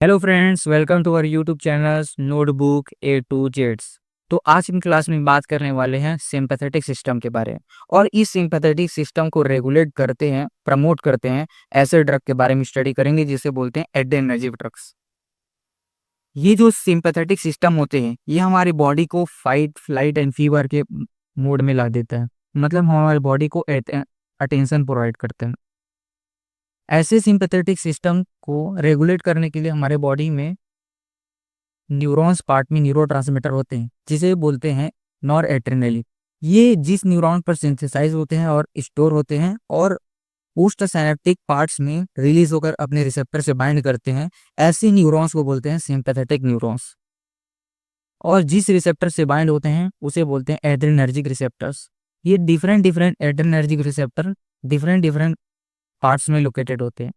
Hello friends, welcome to our YouTube channel notebook A to जेड्स। तो आज की क्लास में बात करने वाले हैं सिंपैथेटिक सिस्टम के बारे में। और इस सिंपैथेटिक सिस्टम को रेगुलेट करते हैं, प्रमोट करते हैं ऐसे ड्रग के बारे में स्टडी करेंगे जिसे बोलते हैं एड्रेनर्जिक ड्रग्स। ये जो सिंपैथेटिक सिस्टम होते हैं ये हमारी बॉडी को फाइट, फ्लाइट एंड फीवर के मोड में ला देता है। मतलब हमारी बॉडी को अटेंशन प्रोवाइड करते हैं। ऐसे सिंपैथेटिक सिस्टम को रेगुलेट करने के लिए हमारे बॉडी में न्यूरॉन्स पार्ट में न्यूरोट्रांसमीटर होते हैं जिसे बोलते हैं नॉर एड्रेनलिन। ये जिस न्यूरॉन पर सिंथेसाइज होते हैं और स्टोर होते हैं और पोस्ट साइनेप्टिक पार्ट्स में रिलीज होकर अपने रिसेप्टर से बाइंड करते हैं, ऐसे न्यूरॉन्स को बोलते हैं सिंपैथेटिक न्यूरॉन्स। और जिस रिसेप्टर से बाइंड होते हैं उसे बोलते हैं एड्रेनर्जिक रिसेप्टर्स। ये different different adrenergic receptor different different parts में लोकेटेड होते हैं।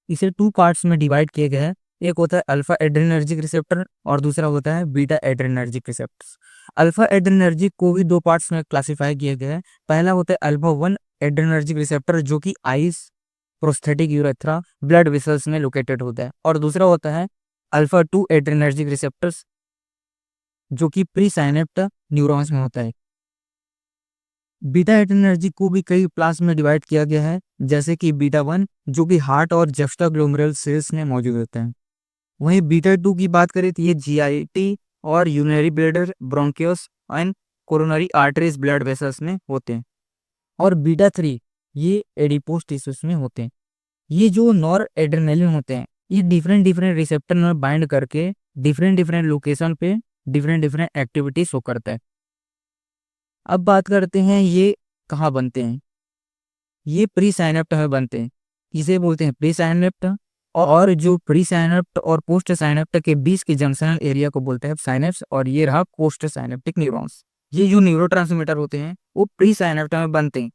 इसे टू पार्ट्स में डिवाइड किए गए हैं। एक होता है अल्फा एड्रेनर्जिक रिसेप्टर और दूसरा होता है beta adrenergic receptors. Alpha adrenergic को भी दो पार्ट्स में क्लासिफाई किया गया है। पहला होता है अल्फा 1 एड्रेनर्जिक रिसेप्टर जो कि ice, prosthetic urethra, blood vessels में लोकेटेड होता है। और दूसरा होता है अल्फा 2 एड्रेनर्जिक रिसेप्टर्स जो कि प्री साइनेप्ट न्यूरॉन्स में होता है। बीटा एड्रेनर्जिक को भी कई क्लास में डिवाइड किया गया है, जैसे कि बीटा 1 जो कि हार्ट और जस्टाग्लोमेरुलर सेल्स में मौजूद होते हैं। वहीं बीटा 2 की बात करें तो ये जीआईटी और urinary bladder, bronchus and coronary arteries blood vessels में होते हैं। और बीटा 3 ये एडिपोज टिश्यूज में होते हैं। ये जो नॉर एड्रेनलिन होते हैं ये डिफरेंट डिफरेंट रिसेप्टर में बाइंड करके डिफरेंट डिफरेंट लोकेशन पे डिफरेंट डिफरेंट एक्टिविटी शो करता है। अब बात करते हैं ये कहाँ बनते हैं। ये प्री साइनेप्ट में बनते हैं। इसे बोलते हैं प्री साइनेप्ट। और जो प्री साइनेप्ट और पोस्ट साइनेप्ट के बीच के जंक्शनल एरिया को बोलते हैं साइनेप्स। और ये रहा पोस्ट साइनेप्टिक न्यूरॉन्स। ये जो न्यूरोट्रांसमीटर होते हैं वो प्री साइनेप्ट में बनते हैं।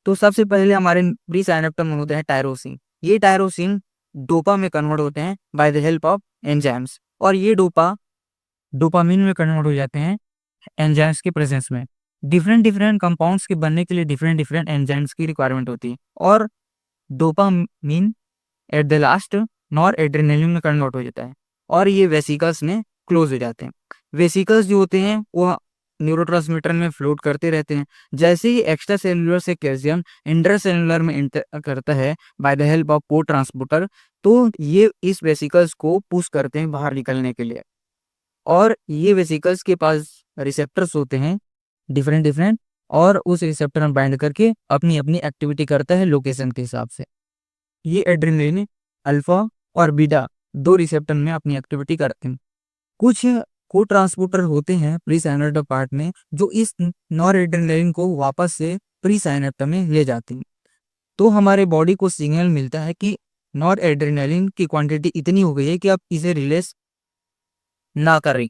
तो सबसे पहले हमारे प्री साइनेप्ट में होते हैं टायरोसिन। ये टायरोसिन डोपा में कन्वर्ट होते हैं by the help of enzymes. और ये डोपामिन में कन्वर्ट हो जाते हैं एंजाइम्स के प्रेजेंस में। डिफरेंट डिफरेंट कंपाउंड्स के बनने के लिए डिफरेंट डिफरेंट एंजाइम्स की रिक्वायरमेंट होती है। और dopamine at the last nor adrenaline में कन्वर्ट हो जाता है और ये वेसिकल्स में क्लोज हो जाते हैं। वेसिकल्स जो होते हैं वो न्यूरोट्रांसमीटर में फ्लोट करते रहते हैं। जैसे ही एक्स्ट्रा सेलुलर से कैल्शियम इंटर सेलुलर में इंटर करता है बाय द हेल्प ऑफ को ट्रांसपोर्टर, तो ये इस वेसिकल्स को पुश करते हैं बाहर निकलने के लिए। और ये वेसिकल्स के पास रिसेप्टर्स होते हैं डिफरेंट डिफरेंट, और उस रिसेप्टर में बाइंड करके अपनी अपनी एक्टिविटी करता है लोकेशन के हिसाब से। ये एड्रेनलिन अल्फा और बीटा दो रिसेप्टर में अपनी एक्टिविटी करते हैं। कुछ को ट्रांसपोर्टर होते हैं प्री साइनेप्ट पार्ट में जो इस नॉर एड्रेनलिन को वापस से प्री साइनेप्ट में ले जाते हैं। तो हमारे बॉडी को सिग्नल मिलता है कि नॉर एड्रेनलिन की क्वांटिटी इतनी हो गई है कि आप इसे रिलीज ना करें।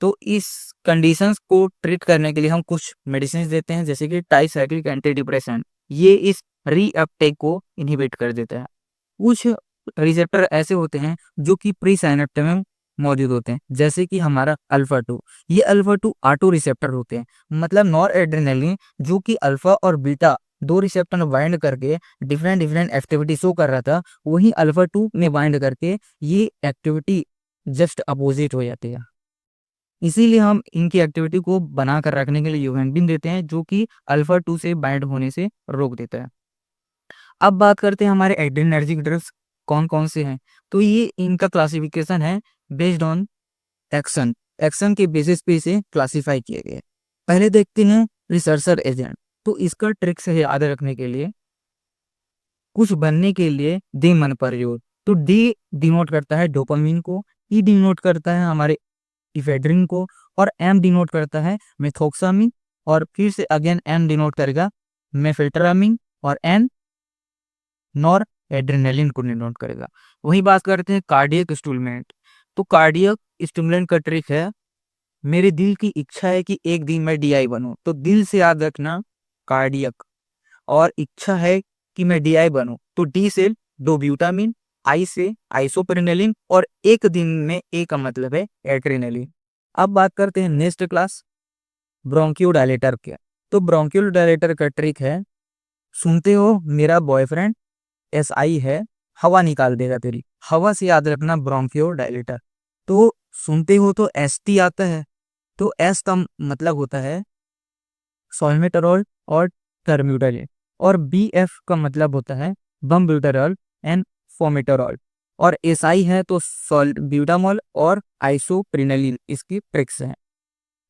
तो इस कंडीशंस को ट्रीट करने के लिए हम कुछ मेडिसिन देते हैं, जैसे कि ट्राइसाइक्लिक एंटी डिप्रेसेंट। ये इस रीअपटेक को इनहिबिट कर देता है। कुछ रिसेप्टर ऐसे होते हैं जो कि प्री साइनेप्ट में मौजूद होते हैं, जैसे कि हमारा अल्फा 2। ये अल्फा 2 ऑटो रिसेप्टर होते हैं। मतलब नॉर एड्रेनलिन जो कि अल्फा और बीटा दो रिसेप्टर में बाइंड करके डिफरेंट डिफरेंट एक्टिविटी शो कर रहा था, वही अल्फा 2 में बाइंड करके ये एक्टिविटी जस्ट अपोजिट हो जाती है। इसीलिए हम इनकी एक्टिविटी को बना कर रखने के लिए यूवेंटिन देते हैं जो कि अल्फा 2 से बाइंड होने से रोक देता है। अब बात करते हैं हमारे एड्रेनर्जिक ड्रग्स कौन कौन से हैं। तो ये इनका क्लासिफिकेशन है बेस्ड ऑन एक्शन। एक्शन के बेसिस पे इसे क्लासिफाई किए गए। पहले देखते हैं रिसर्चर एजेंट। तो इसका ट्रिक से याद रखने के लिए कुछ बनने के लिए डी मन प्रयोग। तो डी डिनोट करता है डोपामिन को, ई डिनोट करता है हमारे इफेड्रिन को, और एम डिनोट करता है मेथोक्सामिन, और फिर से अगेन एम डिनोट करेगा मेफेल्ट्रामिन, और एन नॉर एड्रेनलिन को डिनोट करेगा। वही बात करते हैं कार्डियक स्टिमुलेंट। तो कार्डियक स्टिमुलेंट का ट्रिक है मेरे दिल की इच्छा है कि एक दिन मैं डीआई बनूं। तो दिल से याद रखना कार्डियक, और इच्छा है कि मैं डीआई बनूं तो डी से डोब्यूटामिन, आई से आइसोप्रेनलिन, और एक दिन में ए का मतलब है एड्रेनलिन। अब बात करते हैं नेक्स्ट क्लास ब्रोंकियोडायलेटर के। तो ब्रोंकियोडायलेटर का ट्रिक है सुनते हो मेरा बॉयफ्रेंड एसआई है, हवा निकाल देगा तेरी। हवा से याद रखना ब्रोंकियो डायलेटर। तो सुनते हो तो एसटी आता है, तो एस का मतलब होता है सॉल्मेटरॉल और टर्म्यूटरिन, और बी एफ का मतलब होता है बम्ब्यूटरॉल एंड फोमेटरॉल, और एसआई है तो सॉल्ब्यूटामॉल और आइसोप्रिनलिन इसकी ट्रिक्स हैं।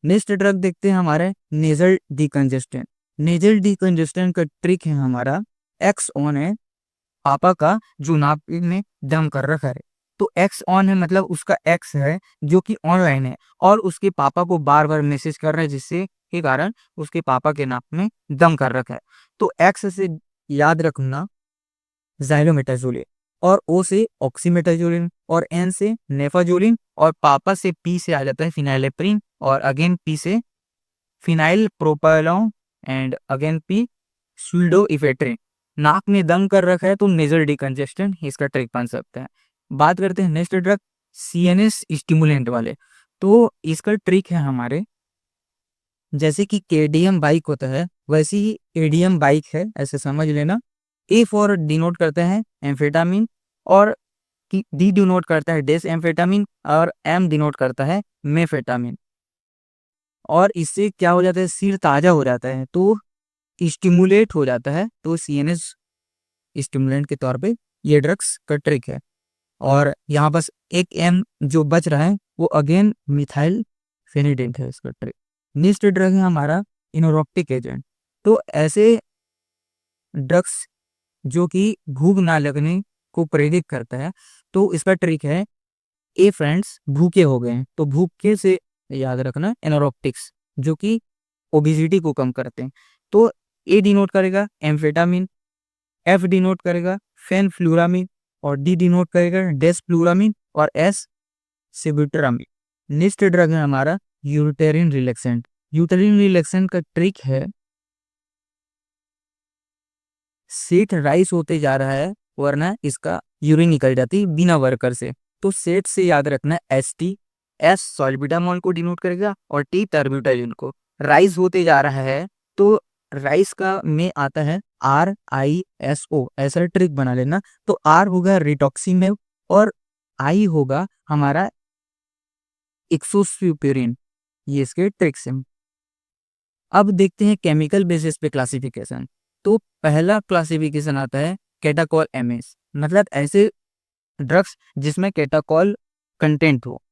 नेक्स्ट ड्रग देखते हैं हमारे नेजल डिकंजेस्टेंट। नेजल डिकंजेस्टेंट का ट्रिक है हमारा एक्स ऑन है, पापा का जो नाक में दम कर रखा है, तो एक्स ऑन है मतलब उसका एक्स है जो कि ऑनलाइन है और उसके पापा को बार बार मैसेज कर रहा है, जिससे के कारण उसके पापा के नाक में दम कर रखा है। तो एक्स से याद रखना जाइलोमेटाजोलिन, और ओ से ऑक्सीमेटाजोलिन, और एन से नेफाजोलिन, और पापा से पी से आ जाता है फिनाइलेप्रिन, और अगेन पी से फिनाइल प्रोपाइलॉन, एंड अगेन पी स्यूडोइफेड्रिन। नाक में दम कर रखा है तो नेजल डिकंजेस्टेंट इसका ट्रिक बन सकता है। बात करते हैं नेक्स्ट ड्रग सीएनएस स्टिमुलेंट वाले। तो इसका ट्रिक है हमारे, जैसे कि केडीएम बाइक होता है वैसे ही एडीएम बाइक है, ऐसे समझ लेना। ए फॉर डिनोट करता है एम्फेटामिन, और डी डिनोट करता है डेस एम्फेटामिन, और एम डिनोट करता है मेफेटामिन। और इससे क्या हो जाता है, सिर ताजा हो जाता है, तो स्टिमुलेट हो जाता है, तो सीएनएस स्टिमुलेंट के तौर पे ये ड्रग्स का ट्रिक है। और यहाँ बस एक एम जो बच रहा है वो अगेन मिथाइल फेनिडेंट है इसका ट्रिक। नेक्स्ट ड्रग है हमारा इनोरोप्टिक एजेंट। तो ऐसे ड्रग्स जो कि भूख ना लगने को प्रेरित करता है, तो इसका ट्रिक है ए फ्रेंड्स भूखे हो गए हैं, तो भूखे से याद रखना एनोरोप्टिक्स जो कि ओबिसिटी को कम करते हैं। तो ए डिनोट करेगा एम्फेटामिन, एफ डिनोट करेगा फेनफ्लुरामिन, और डी डिनोट करेगा डेसफ्लुरामिन, और एस सिबुट्रामिन। नेक्स्ट ड्रग है हमारा यूटेरिन रिलैक्सेंट। यूटेरिन रिलैक्सेंट का ट्रिक है सेट राइस होते जा रहा है वरना इसका यूरिन निकल जाती है बिना वर्कर से, तो सेट से याद रखना एस टी। एस सॉल्बिटामोल को डिनोट करेगा और टी टर्ब्यूटालिन को। राइस होते जा रहा है तो राइस का में आता है RISO, ऐसा ट्रिक बना लेना। तो आर होगा रिटॉक्सिमेव और आई होगा हमारा एक्सोस्यूपेरिन, ये इसके ट्रिक्स हैं। अब देखते हैं केमिकल बेसिस पे क्लासिफिकेशन। तो पहला क्लासिफिकेशन आता है कैटाकॉल एमएस, मतलब ऐसे ड्रग्स जिसमें कैटाकॉल कंटेंट हो,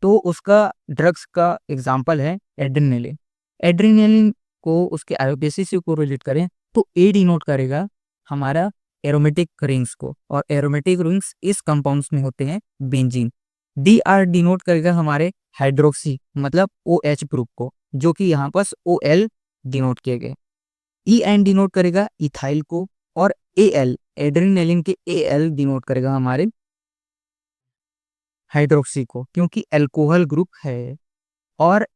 तो उसका ड्रग्स का एग्जांपल है एड्रेनालिन। एड्रेनालिन को उसके आईओपीसी से को रिलेट करें तो ए डिनोट करेगा हमारा एरोमेटिक रिंग्स को, और एरोमेटिक रिंग्स इस कंपाउंड्स में होते हैं बेंजीन। डी आर डिनोट करेगा हमारे हाइड्रोक्सी मतलब ओ एच ग्रुप को, जो कि यहाँ पर ओ एल डिनोट किए गए। ई एन डिनोट करेगा इथाइल को, और ए एल एड्रेनालिन के ए एल डिनोट करेगा हमारे हाइड्रोक्सी को, क्योंकि अल्कोहल ग्रुप है। और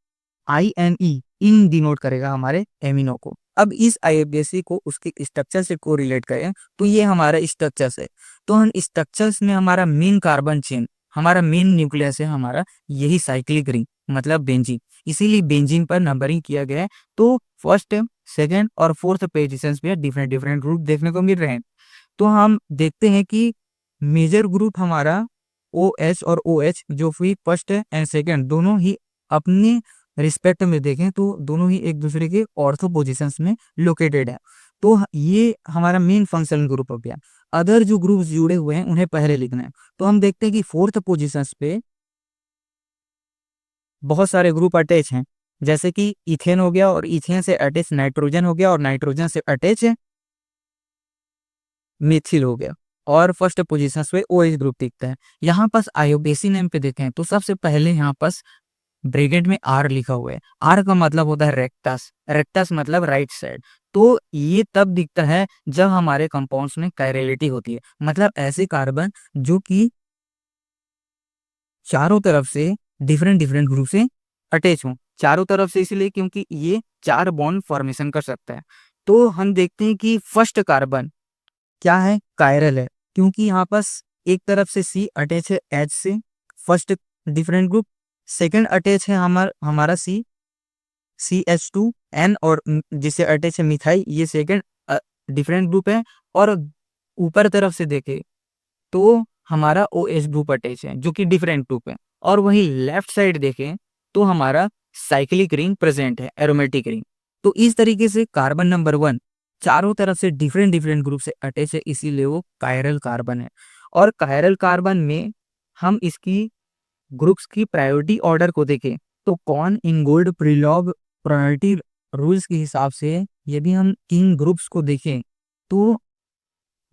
I N E in denote करेगा हमारे एमिनो को। अब इस आईएफबीसी को उसके स्ट्रक्चर से कोरिलेट करें तो ये हमारा स्ट्रक्चर्स है। तो हम स्ट्रक्चर्स में हमारा मेन कार्बन चेन, हमारा मेन न्यूक्लियस है हमारा यही साइक्लिक रिंग मतलब बेंजीन, इसीलिए बेंजीन पर नंबरिंग किया गया है। तो फर्स्ट, सेकेंड और फोर्थ पोजिशन पे डिफरेंट डिफरेंट ग्रुप देखने को मिल रहे हैं। तो हम देखते हैं कि मेजर ग्रुप हमारा ओ एच और ओ एच जो फिर फर्स्ट एंड सेकेंड दोनों ही अपने रिस्पेक्ट में देखें तो दोनों ही एक दूसरे के ऑर्थो पोजिशंस में लोकेटेड है। तो ये हमारा मेन फंक्शनल ग्रुप हो गया। अदर जो ग्रुप जुड़े हुए हैं उन्हें पहले लिखना है। तो हम देखते हैं कि फोर्थ पोजिशंस पे बहुत सारे ग्रुप अटैच हैं, जैसे कि इथेन हो गया, और इथेन से अटैच नाइट्रोजन हो गया, और नाइट्रोजन से अटैच मिथिल हो गया, और फर्स्ट पोजीशन पे ओ एच ग्रुप दिखता है। यहाँ पास आयोबेसी नेम पे देखें तो सबसे पहले यहाँ पास ब्रैकेट में आर लिखा हुआ है। आर का मतलब होता है रेक्टस, रेक्टस मतलब राइट साइड। तो ये तब दिखता है जब हमारे कंपाउंड्स में कायरलिटी होती है, मतलब ऐसे कार्बन जो कि चारों तरफ से डिफरेंट डिफरेंट ग्रुप से अटैच हों। चारों तरफ से इसलिए क्योंकि ये 4 बॉन्ड फॉर्मेशन कर सकता है। तो हम देखते हैं कि फर्स्ट कार्बन क्या है, कायरल है, क्योंकि यहाँ पास एक तरफ से सी अटैच है एच से, first different group. Second attach है हमारा CH2N, और जिसे अटैच है मिथाइल, ये सेकंड डिफरेंट ग्रुप है। और ऊपर तरफ से देखे तो हमारा OH ग्रुप अटैच है जो कि डिफरेंट ग्रुप है। और वहीं लेफ्ट साइड देखें तो हमारा साइक्लिक रिंग प्रेजेंट है, एरोमेटिक रिंग। तो इस तरीके से कार्बन नंबर 1 चारों तरफ से डिफरेंट डिफरेंट ग्रुप से अटैच है, इसीलिए वो कायरल कार्बन है। और कायरल कार्बन में हम इसकी ग्रुप्स की प्रायोरिटी ऑर्डर को देखें तो कॉर्न इंगोल्ड प्रीलॉग प्रायोरिटी रूल्स के हिसाब से यदि हम इन ग्रुप्स को देखें तो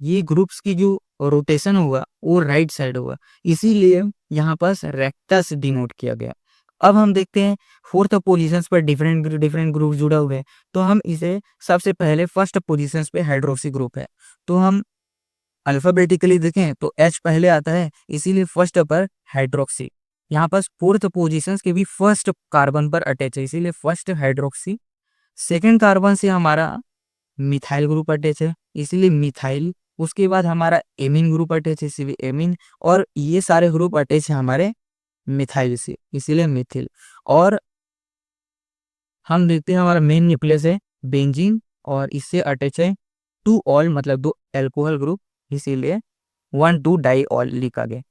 ये ग्रुप्स की जो रोटेशन होगा वो राइट साइड होगा, इसीलिए यहाँ पास रेक्टस डिनोट किया गया। अब हम देखते हैं फोर्थ पोजीशंस पर डिफरेंट डिफरेंट ग्रुप जुड़ा हुआ है। तो हम इसे सबसे पहले फर्स्ट पोजीशंस पे हाइड्रोक्सी ग्रुप है, तो हम अल्फाबेटिकली देखें तो H पहले आता है, इसीलिए फर्स्ट पर हाइड्रोक्सी। यहाँ पास फोर्थ पोजीशंस के भी फर्स्ट कार्बन पर अटैच है, इसीलिए फर्स्ट हाइड्रोक्सी। सेकेंड कार्बन से हमारा मिथाइल ग्रुप अटैच है, इसीलिए मिथाइल। उसके बाद हमारा एमीन ग्रुप अटैच है, इसीलिए एमीन। और ये सारे ग्रुप अटैच है हमारे मिथाइल से, इसीलिए मिथिल। और हम देखते हैं हमारा मेन न्यूक्लियस है बेंजीन और इससे अटैच है 2 ऑल मतलब 2 एल्कोहल ग्रुप, इसीलिए 1,2 डाइऑल लिखा गया।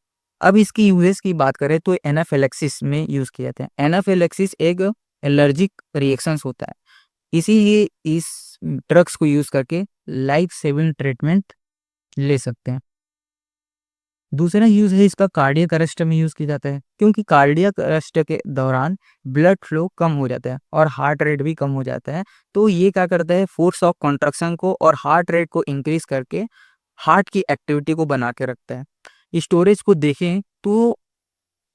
अब इसकी यूजेस की बात करें तो एनाफिलैक्सिस में यूज किया जाता है। एनाफिलैक्सिस एक एलर्जिक रिएक्शंस होता है, इसीलिए इस ड्रग्स को यूज करके लाइफ सेविंग ट्रीटमेंट ले सकते हैं। दूसरा यूज है इसका कार्डियक अरेस्ट में यूज किया जाता है, क्योंकि कार्डियक अरेस्ट के दौरान ब्लड फ्लो कम हो जाता है और हार्ट रेट भी कम हो जाता है। तो ये क्या करता है, फोर्स ऑफ कॉन्ट्रैक्शन को और हार्ट रेट को इंक्रीज करके हार्ट की एक्टिविटी को बना के रखता है। स्टोरेज को देखें तो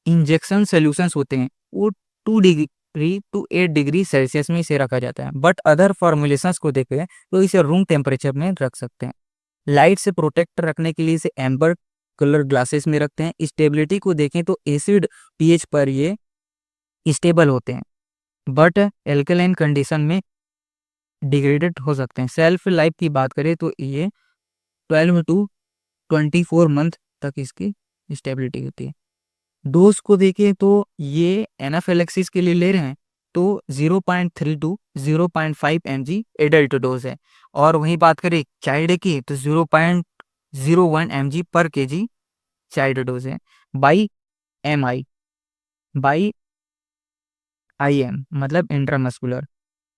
इंजेक्शन सोल्यूशंस होते हैं वो 2 डिग्री टू 8 डिग्री सेल्सियस में इसे रखा जाता है, बट अदर फॉर्मुलेशंस को देखें तो इसे रूम टेम्परेचर में रख सकते हैं। लाइट से प्रोटेक्ट रखने के लिए इसे एम्बर कलर ग्लासेस में रखते हैं। स्टेबिलिटी को देखें तो एसिड पीएच पर ये स्टेबल होते हैं, बट एल्कलाइन कंडीशन में डिग्रेडेड हो सकते हैं। सेल्फ लाइफ की बात करें तो ये 12 टू 24 मंथ तक इसकी स्टेबिलिटी होती है। डोज को देखें तो ये एनाफिलैक्सिस के लिए ले रहे हैं तो 0.3 टू 0.5 mg एडल्ट डोज है। और वहीं बात करें चाइल्ड की तो 0.01 mg पर kg चाइल्ड डोज है। बाई IM मतलब इंट्रामस्कुलर।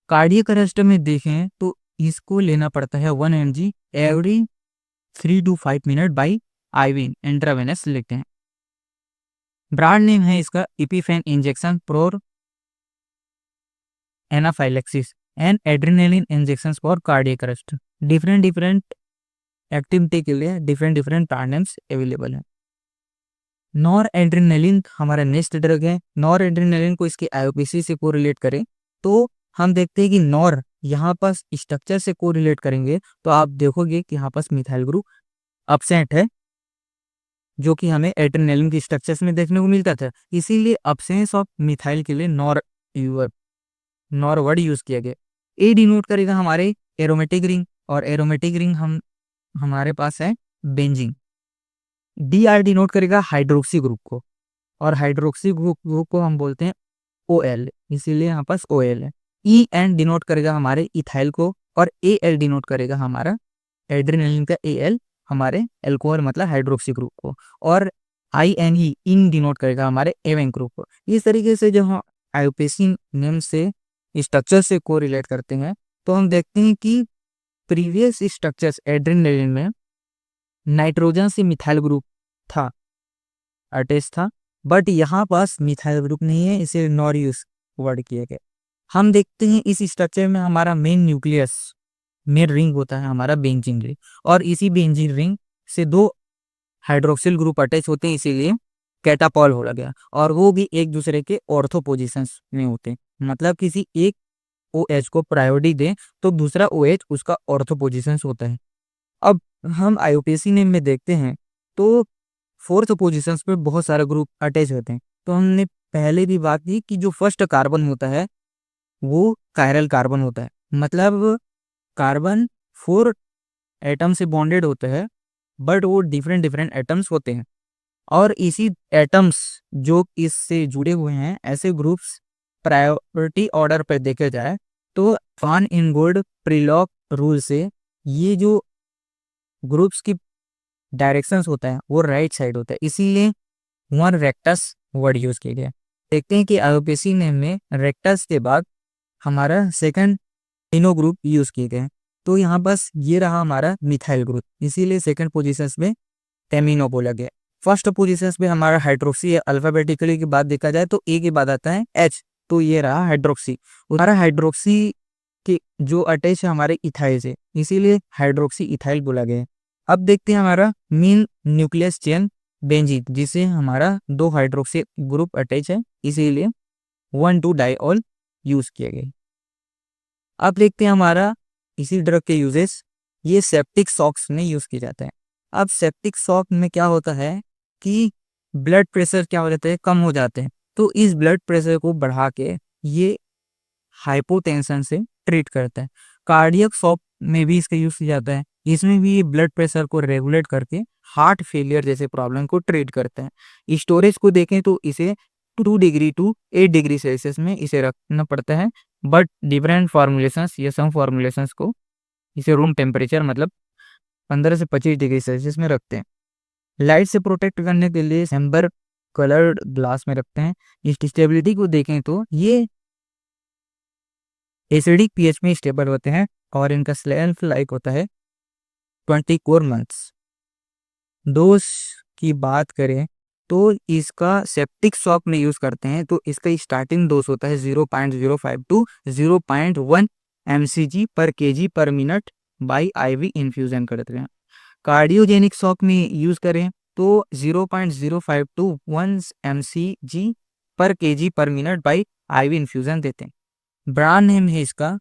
कार्डियक अरेस्ट में देखें तो इसको लेना पड़ता है 1 mg every 3 two 5 minute by IV intravenous लेते हैं। ब्रांड नेम है इसका EpiPen injection for anaphylaxis and adrenaline injections for cardiac arrest. Different different activity के लिए different different brand names available हैं। नॉर एड्रेनालिन हमारा नेक्स्ट ड्रग है। Noradrenaline को इसके आईओपीसी से कोरिलेट करें तो हम देखते हैं कि नॉर यहाँ पास स्ट्रक्चर से कोरिलेट करेंगे तो आप देखोगे कि यहाँ पास मिथाइल ग्रुप अपसेंट है, जो कि हमें एड्रेनालिन की स्ट्रक्चर्स में देखने को मिलता था, इसीलिए अब्सेंस ऑफ मिथाइल के लिए नॉर वर्ड यूज किया गया। ए डिनोट करेगा हमारे एरोमेटिक रिंग और एरोमेटिक रिंग हमारे पास है बेंजीन। DR डिनोट करेगा हाइड्रोक्सी ग्रुप को और हाइड्रोक्सी ग्रुप को हम बोलते हैं OL, इसीलिए यहाँ पास OL है। EN डिनोट करेगा हमारे इथाइल को और AL डिनोट करेगा हमारा एड्रेनालिन का AL हमारे एल्कोहल मतलब हाइड्रोक्सी ग्रुप को। और INE इन डिनोट करेगा हमारे एवेन ग्रुप को। इस तरीके से जब हम आईयूपीएसी नेम से स्ट्रक्चर से कोरिलेट करते हैं तो हम देखते हैं कि प्रीवियस स्ट्रक्चर्स एड्रेनालिन में नाइट्रोजन से मिथाइल ग्रुप था अटैच था, बट यहाँ पास मिथाइल ग्रुप नहीं है, इसे नॉर यूज वर्ड किया गया। हम देखते हैं इस स्ट्रक्चर में हमारा मेन न्यूक्लियस मेन रिंग होता है हमारा बेंजीन रिंग, और इसी बेंजीन रिंग से 2 हाइड्रोक्सिल ग्रुप अटैच होते हैं, इसीलिए कैटापॉल हो गया। और वो भी एक दूसरे के ऑर्थो पोजिशंस में होते हैं, मतलब किसी एक OH को प्रायोरिटी दें तो दूसरा OH उसका ऑर्थो पोजिशंस होता है। अब हम आईयूपीएसी नेम में देखते हैं तो फोर्थ पोजीशंस पे बहुत सारे ग्रुप अटैच होते हैं। तो हमने पहले भी बात की कि जो फर्स्ट कार्बन होता है वो कायरल कार्बन होता है, मतलब कार्बन 4 एटम से बॉन्डेड होते हैं, बट वो डिफरेंट डिफरेंट एटम्स होते हैं। और इसी एटम्स जो इससे जुड़े हुए हैं ऐसे ग्रुप्स प्रायोरिटी ऑर्डर पर देखे जाए तो फान इन गोल्ड प्रीलॉक रूल से ये जो ग्रुप्स की डायरेक्शंस होता है वो राइट साइड होता है, इसीलिए वन रेक्टस वर्ड यूज किया गया। देखते हैं कि आईयूपीएसी नेम में रेक्टस के बाद हमारा सेकंड एमिनो ग्रुप यूज किए गए हैं। तो यहाँ बस ये रहा हमारा मिथाइल ग्रुप, इसीलिए सेकंड पोजीशन में एमिनो बोला गया। फर्स्ट पोजीशन पे हमारा हाइड्रोक्सी है। अल्फाबेटिकली की बात देखा जाए तो ए के बाद आता है एच, तो ये रहा हाइड्रोक्सी। हमारा हाइड्रोक्सी के जो अटैच है हमारे इथाइल से, इसीलिए हाइड्रोक्सी इथाइल बोला गया है। अब देखते हैं हमारा मेन न्यूक्लियस चेन बेंजीन, जिसे हमारा दो हाइड्रोक्सी ग्रुप अटैच है, इसीलिए 1,2 डाइऑल यूज किया गया। अब देखते हैं हमारा इसी ड्रग के यूजेस, ये सेप्टिक शॉक्स में यूज किया जाता है। अब सेप्टिक शॉक में क्या होता है कि ब्लड प्रेशर क्या हो जाता है, कम हो जाते हैं, तो इस ब्लड प्रेशर को बढ़ा के ये हाइपोटेंशन से ट्रीट करता है। कार्डियक शॉक में भी इसका यूज किया जाता है, इसमें भी ब्लड प्रेशर को रेगुलेट करके हार्ट फेलियर जैसे प्रॉब्लम को ट्रीट करता है। स्टोरेज को देखें तो इसे 2 डिग्री टू 8 डिग्री सेल्सियस में इसे रखना पड़ता है, बट डिफरेंट फॉर्मुलेशंस या सम फॉर्मुलेशंस को इसे रूम टेम्परेचर मतलब 15 से 25 डिग्री सेल्सियस में रखते हैं। लाइट से प्रोटेक्ट करने के लिए एम्बर कलर्ड ग्लास में रखते हैं। इसकी स्टेबिलिटी को देखें तो ये एसिडिक पीएच में स्टेबल होते हैं और इनका शेल्फ लाइफ होता है 24 मंथ्स। डोज की बात करें तो इसका सेप्टिक शॉक में यूज करते हैं, तो इसका स्टार्टिंग डोज होता है 0.05 टू 0.1 mcg पर kg पर मिनट बाई आईवी इन्फ्यूजन करते हैं। कार्डियोजेनिक शॉक में यूज करें तो 0.05 टू 1 mcg पर kg पर मिनट बाई आईवी इन्फ्यूजन देते हैं। ब्रांड नेम है इसका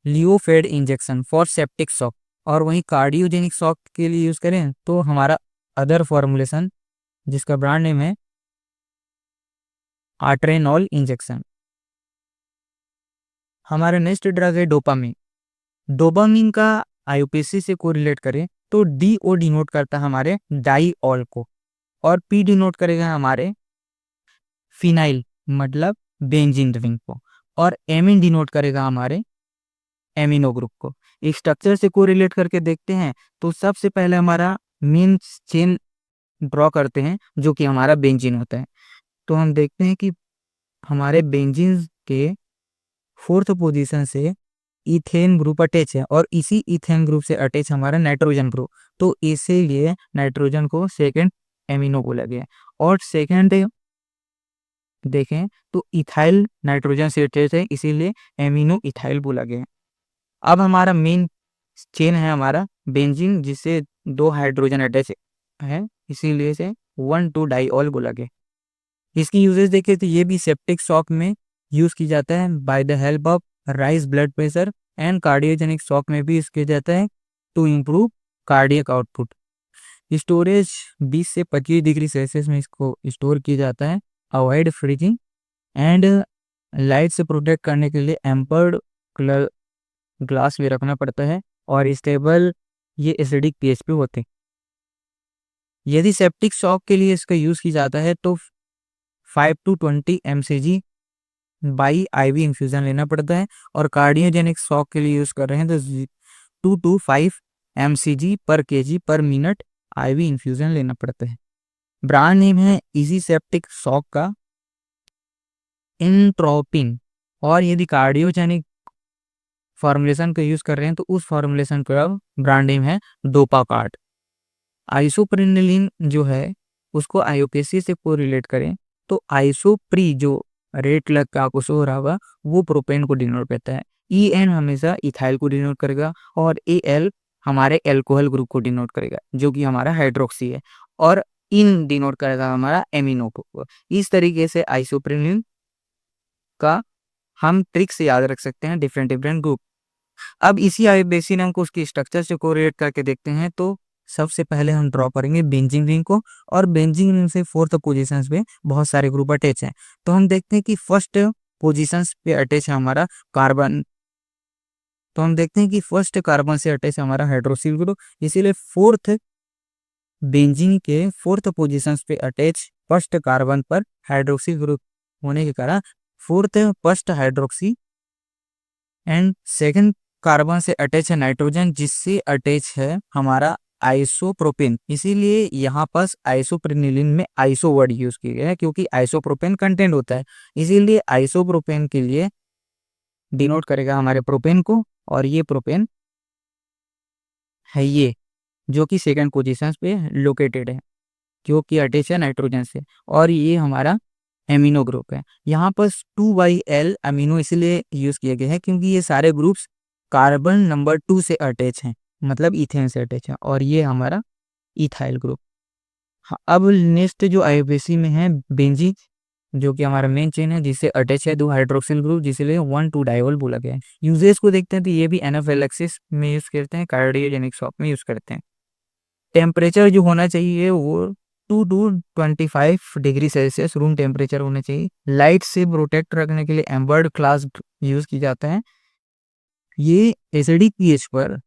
लियोफेड इंजेक्शन फॉर सेप्टिक शॉक। और वहीं कार्डियोजेनिक शॉक के लिए यूज करें तो हमारा अदर फॉर्मुलेशन जिसका ब्रांड नेम है आर्ट्रेनॉल इंजेक्शन। हमारा नेक्स्ट ड्रग है डोपामिन। डोपामिन का आईयूपीएसी से कोरिलेट करें तो डीओ डिनोट करता है हमारे डाइऑल को, और पी डिनोट करेगा हमारे फिनाइल मतलब बेंजीन रिंग को, और एमिन डिनोट करेगा हमारे एमिनो ग्रुप को। एक स्ट्रक्चर से कोरिलेट करके देखते हैं तो सबसे पहले हमारा मेन चेन ड्रॉ करते हैं जो कि हमारा बेंजीन होता है। तो हम देखते हैं कि हमारे बेंजीन के फोर्थ पोजीशन से इथेन ग्रुप अटैच है, और इसी इथेन ग्रुप से अटैच हमारा नाइट्रोजन ग्रुप, तो इसीलिए नाइट्रोजन को सेकंड एमिनो बोला गया। और सेकंड देखें तो इथाइल नाइट्रोजन से अटैच है, इसीलिए एमिनो इथाइल बोला गया। अब हमारा मेन चेन है हमारा बेंजीन, जिससे 2 हाइड्रोजन अटैच है, इसीलिए से 1,2 डाइऑल बोला गया। इसकी यूजेस देखें तो ये भी सेप्टिक शॉक में यूज की जाता है by the help of rise blood pressure, and cardiogenic shock में भी यूज किया जाता है to improve cardiac output. Storage 20 से 25 डिग्री सेल्सियस में इसको स्टोर किया जाता है, अवॉइड फ्रीजिंग, एंड लाइट से प्रोटेक्ट करने के लिए एम्पर्ड ग्लास में रखना पड़ता है, और स्टेबल ये एसिडिक पीएच पे होते हैं। यदि सेप्टिक शॉक के लिए इसका यूज किया जाता है तो 5 to 20 mcg by IV infusion लेना पड़ता है, और कार्डियोजेनिक शॉक के लिए यूज कर रहे हैं तो 2 टू 5 mcg पर kg पर मिनट आईवी इन्फ्यूजन लेना पड़ता है। ब्रांड नेम है इजी सेप्टिक शॉक का इंट्रोपिन, और यदि कार्डियोजेनिक फॉर्मुलेशन का यूज कर रहे हैं तो उस फॉर्मुलेशन का ब्रांड नेम है डोपाकार्ट। आइसोप्रिनिलिन जो है उसको आईयूपीएसी से कोरिलेट करें तो आइसोप्री जो रेड कलर का आपको शो हो रहा होगा वो प्रोपेन को डिनोट करता है, EN हमेशा इथाइल को डिनोट करेगा, और AL हमारे एल्कोहल ग्रुप को डिनोट करेगा जो कि हमारा हाइड्रोक्सी है, और इन डिनोट करेगा हमारा एमिनो को। इस तरीके से आइसोप्रिनिलिन का हम ट्रिक से याद रख सकते हैं डिफरेंट डिफरेंट ग्रुप। अब इसी आईयूपीएसी नेम को उसकी स्ट्रक्चर से कोरिलेट करके देखते हैं तो सबसे पहले हम ड्रॉ करेंगे बेंजीन रिंग को, और बेंजीन रिंग से फोर्थ पोजीशंस पे बहुत सारे ग्रुप अटैच हैं। तो हम देखते हैं कि फर्स्ट पोजीशंस पे अटैच है हमारा कार्बन, तो हम देखते हैं कि फर्स्ट कार्बन से अटैच है हमारा हाइड्रोक्सिल ग्रुप, इसीलिए फोर्थ बेंजीन के फोर्थ पोजीशंस पे अटैच फर्स्ट कार्बन पर हाइड्रोक्सिल ग्रुप होने के कारण fourth first hydroxy, and second carbon से अटैच है नाइट्रोजन जिससे अटैच है हमारा आइसोप्रोपेन, इसीलिए यहाँ पास आइसोप्रेनिलिन में आइसो वर्ड यूज किया गया है क्योंकि आइसोप्रोपेन कंटेंट होता है, इसीलिए आइसोप्रोपेन के लिए डिनोट करेगा हमारे प्रोपेन को। और ये प्रोपेन है ये, जो कि सेकंड पोजीशन पे लोकेटेड है, जो कि अटैच है नाइट्रोजन से। और ये हमारा एमिनो ग्रुप है। यहाँ पर 2 अमीनो इसलिए यूज किया गया है क्योंकि ये सारे ग्रुप्स कार्बन नंबर 2 से अटैच हैं, मतलब इथेन से अटैच है। और ये हमारा इथाइल ग्रुप। हाँ, अब नेक्स्ट जो आईयूपीएसी में है बेंजीन, जो कि हमारा मेन चेन है, जिससे अटैच है 2 हाइड्रोक्सिल ग्रुप, जिसलिए 1,2 डायोल बोला गया है। यूजेस को देखते हैं तो ये भी एनाफिलैक्सिस में यूज करते हैं, कार्डियोजेनिक शॉक में यूज करते हैं। टेम्परेचर जो होना चाहिए वो 2 to 25 degree Celsius room temperature होना चाहिए। लाइट से प्रोटेक्ट रखने के लिए एम्बर्ड फ्लास्क यूज की जाता है। ये एसिडिक पीएच पर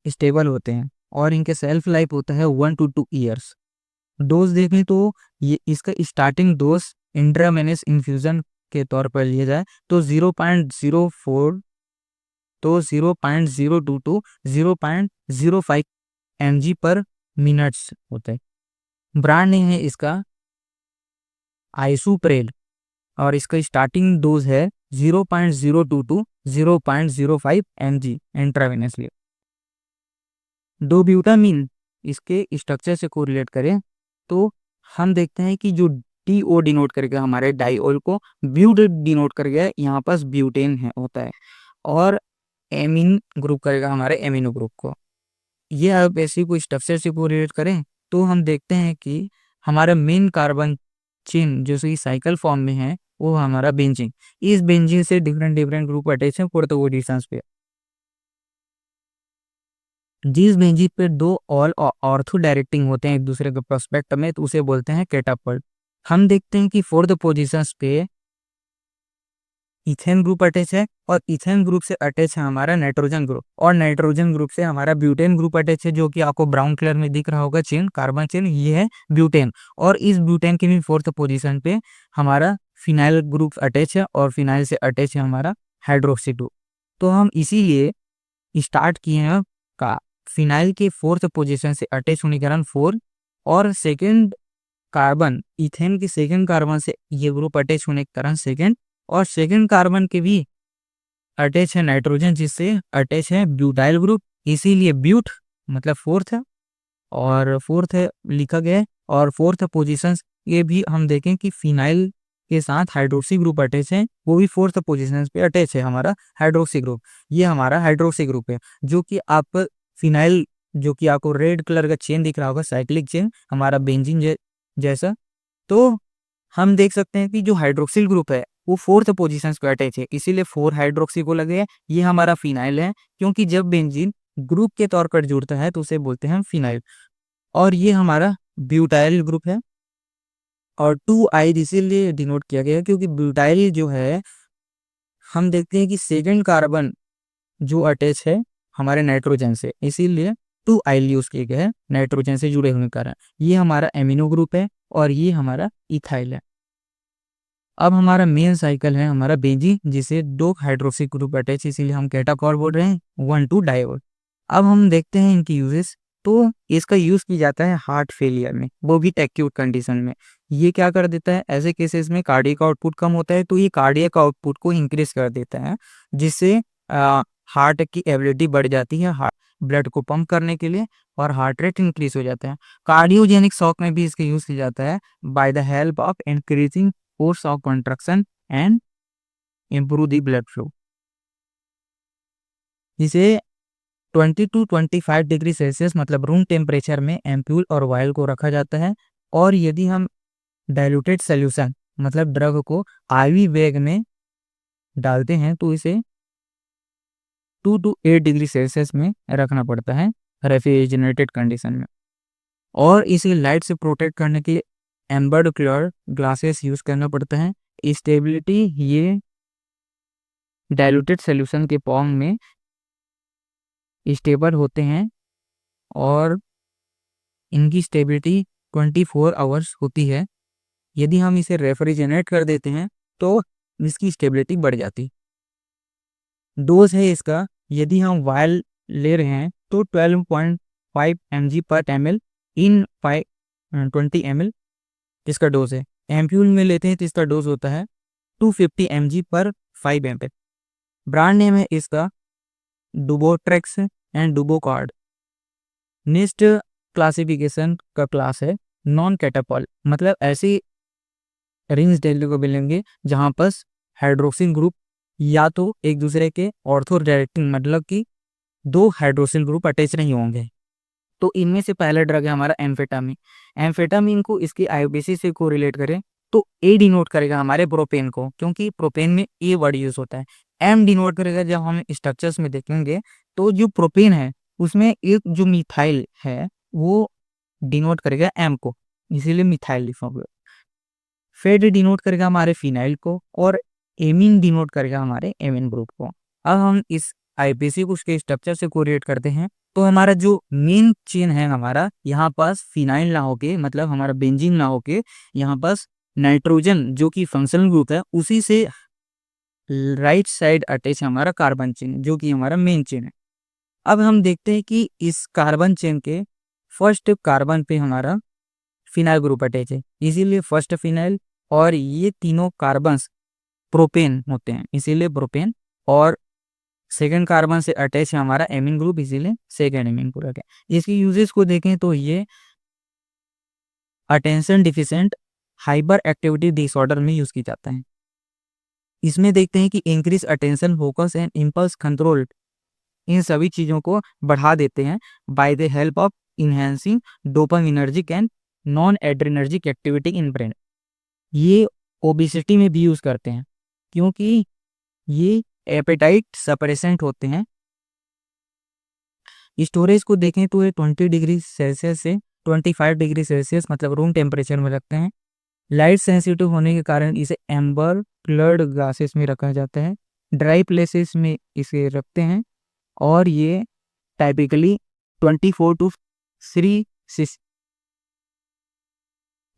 स्टेबल होते हैं और इनके सेल्फ लाइफ होता है 1 to 2 ईयर्स। डोज देखें तो ये इसका स्टार्टिंग डोज इंट्रावेनस इन्फ्यूजन के तौर पर लिया जाए तो 0.04 तो 0.02 टू 0.05 mg पर मिनट्स होता है। ब्रांड नेम है इसका आइसुप्रेल और इसका स्टार्टिंग डोज है 0.02 टू 0.05 mg इंट्रावेनसली। दो ब्यूटामिन इसके स्ट्रक्चर से कोरिलेट करें तो हम देखते हैं कि जो DO डिनोट करेगा हमारे डाइओल को, ब्यूट डिनोट करेगा यहाँ पास ब्यूटेन है होता है, और एमिन ग्रुप करेगा हमारे एमिनो ग्रुप को। ये अब ऐसी कोई स्ट्रक्चर से कोरिलेट करें तो हम देखते हैं कि हमारा मेन कार्बन चेन जो कि साइकिल फॉर्म में है वो हमारा बेंजीन। इस बेंजीन से डिफरेंट डिफरेंट ग्रुप अटैच है फोर्थ पोजीशन पे। जिस बेंजीन पे 2 ऑल ऑर्थो डायरेक्टिंग होते हैं एक दूसरे के प्रोस्पेक्ट में तो उसे बोलते हैं कैटापल्ट। हम देखते हैं कि फोर्थ पोजीशन पे इथेन ग्रुप अटैच है और इथेन ग्रुप से अटैच है हमारा नाइट्रोजन ग्रुप, और नाइट्रोजन ग्रुप से हमारा ब्यूटेन ग्रुप अटैच है, जो कि आपको ब्राउन कलर में दिख रहा होगा चेन, कार्बन चेन, ये है ब्यूटेन। और इस ब्यूटेन के भी फोर्थ पोजीशन पे हमारा फिनाइल ग्रुप अटैच है और फिनाइल से अटैच है हमारा हाइड्रोक्सी ग्रुप। तो हम इसीलिए स्टार्ट किए हैं का फिनाइल के फोर्थ पोजीशन से अटैच होने के कारण 4, और सेकेंड कार्बन इथेन के सेकेंड कार्बन से ये ग्रुप अटैच होने के कारण सेकेंड, और सेकेंड कार्बन के भी अटैच है नाइट्रोजन जिससे अटैच है ब्यूटाइल ग्रुप, इसीलिए ब्यूट मतलब फोर्थ है और फोर्थ है लिखा गया है। और फोर्थ पोजीशन ये भी हम देखें कि फिनाइल के साथ हाइड्रोक्सी ग्रुप अटैच है, वो भी फोर्थ पोजीशन पे अटैच है हमारा हाइड्रोक्सी ग्रुप। ये हमारा हाइड्रोक्सी ग्रुप है, जो कि आप फिनाइल जो कि आपको रेड कलर का चेन दिख रहा होगा साइक्लिक चेन हमारा बेंजीन जैसा। तो हम देख सकते हैं कि जो हाइड्रोक्सिल ग्रुप है वो फोर्थ पोजीशन पे अटैच है, इसीलिए 4 हाइड्रोक्सी को लगे है। ये हमारा फिनाइल है क्योंकि जब बेंजीन ग्रुप के तौर पर जुड़ता है तो उसे बोलते हैं फिनाइल। और ये हमारा ब्यूटाइल ग्रुप है और 2 इसीलिए डिनोट किया गया है क्योंकि ब्यूटाइल जो है हम देखते हैं कि सेकेंड कार्बन जो अटैच है हमारे नाइट्रोजन से, इसीलिए 2 यूज किए गए हैं नाइट्रोजन से जुड़े होने के कारण। ये हमारा एमिनो ग्रुप है और ये हमारा इथाइल है। अब हमारा मेन साइकिल है हमारा बेंजीन, जिसे 2 हाइड्रोक्सी ग्रुप अटैच, इसीलिए हम कैटाकॉल बोल रहे हैं, 1,2 डायोल। अब हम देखते हैं इनकी यूजेस। तो इसका यूज किया जाता है हार्ट फेलियर में, वो भी एक्यूट कंडीशन में। ये क्या कर देता है, ऐसे केसेस में कार्डियक आउटपुट कम होता है तो ये कार्डियक आउटपुट को इंक्रीज कर देता है, जिससे हार्ट की एबिलिटी बढ़ जाती है हार्ट ब्लड को पंप करने के लिए, और हार्ट रेट इंक्रीज हो जाता है। कार्डियोजेनिक शॉक में भी इसका यूज किया जाता है by the help of increasing force of construction and improve the blood flow. इसे 20 to 25 डिग्री सेल्सियस मतलब रूम टेम्परेचर में एम्प्यूल और वायल को रखा जाता है। और यदि हम डाइल्यूटेड सोल्यूशन मतलब ड्रग को आईवी बैग में डालते हैं तो इसे 2 to 8 डिग्री सेल्सियस में रखना पड़ता है रेफ्रिजरेटेड कंडीशन में। और इसे लाइट से प्रोटेक्ट करने के लिए एम्बर्ड क्लियर ग्लासेस यूज करना पड़ता है। स्टेबिलिटी ये डाइल्यूटेड सोल्यूशन के फॉर्म में स्टेबल होते हैं और इनकी स्टेबिलिटी 24 आवर्स होती है। यदि हम इसे रेफ्रिजरेट कर देते हैं तो इसकी स्टेबिलिटी बढ़ जाती। डोज है इसका, यदि हम वायल ले रहे हैं तो 12.5 5 mg/ml इन 20 ml इसका डोज है। एम्प्यूल में लेते हैं तो इसका डोज होता है 250 mg/5 ml। ब्रांड नेम है इसका डुबोट्रेक्स एंड डुबोकार्ड। नेक्स्ट क्लासिफिकेशन का क्लास है नॉन कैटापॉल, मतलब ऐसी रिंग्स देखने को मिलेंगे जहां पर हाइड्रोक्सिल ग्रुप या तो एक दूसरे के ऑर्थो डायरेक्टिंग, मतलब कि दो हाइड्रोक्सिल ग्रुप अटैच नहीं होंगे। तो इनमें से पहला ड्रग है हमारा एम्फेटामिन। एम्फेटामिन को इसकी आईयूपीएसी से कोरिलेट करें तो ए डिनोट करेगा हमारे प्रोपेन को, क्योंकि प्रोपेन में ए वर्ड यूज होता है। एम डिनोट करेगा, जब हम स्ट्रक्चर्स में देखेंगे तो जो प्रोपेन है उसमें एक जो मिथाइल है वो डिनोट करेगा एम को, इसीलिए मिथाइल लिखा हुआ है। फेड डिनोट करेगा हमारे फिनाइल को और एमीन डिनोट करेगा हमारे एमीन ग्रुप को। अब हम इस आईपीसी को उसके स्ट्रक्चर से कोरिलेट करते हैं तो हमारा जो मेन चेन है हमारा यहाँ पास फिनाइल ना होके, मतलब हमारा बेंजीन ना होके यहाँ पास नाइट्रोजन जो कि फंक्शनल ग्रुप है उसी से राइट साइड अटैच हमारा कार्बन चेन जो कि हमारा मेन चेन है। अब हम देखते हैं कि इस कार्बन चेन के फर्स्ट कार्बन पे हमारा फिनाइल ग्रुप अटैच है, इसीलिए फर्स्ट फिनाइल, और ये तीनों कार्बन्स प्रोपेन होते हैं इसीलिए प्रोपेन, और सेकेंड कार्बन से अटैच है हमारा एमीन ग्रुप इसीलिए सेकेंड एमीन ग्रुप है। इसकी यूजेस को देखें तो ये attention deficient hyperactivity disorder में यूज की जाता है। इसमें देखते हैं कि increase attention, focus and impulse control, इन सभी चीज़ों को बढ़ा देते हैं by the help of enhancing dopaminergic and non adrenergic activity in brain. ये ओबेसिटी में भी यूज करते हैं क्योंकि ये एपेटाइट सप्रेसेंट होते हैं। स्टोरेज को देखें तो ये 20 डिग्री सेल्सियस से 25 डिग्री सेल्सियस मतलब रूम टेम्परेचर में रखते हैं। लाइट सेंसिटिव होने के कारण इसे एम्बर कलर्ड ग्लासेस में रखा जाता है, ड्राई प्लेसेस में इसे रखते हैं, और ये टाइपिकली 24 टू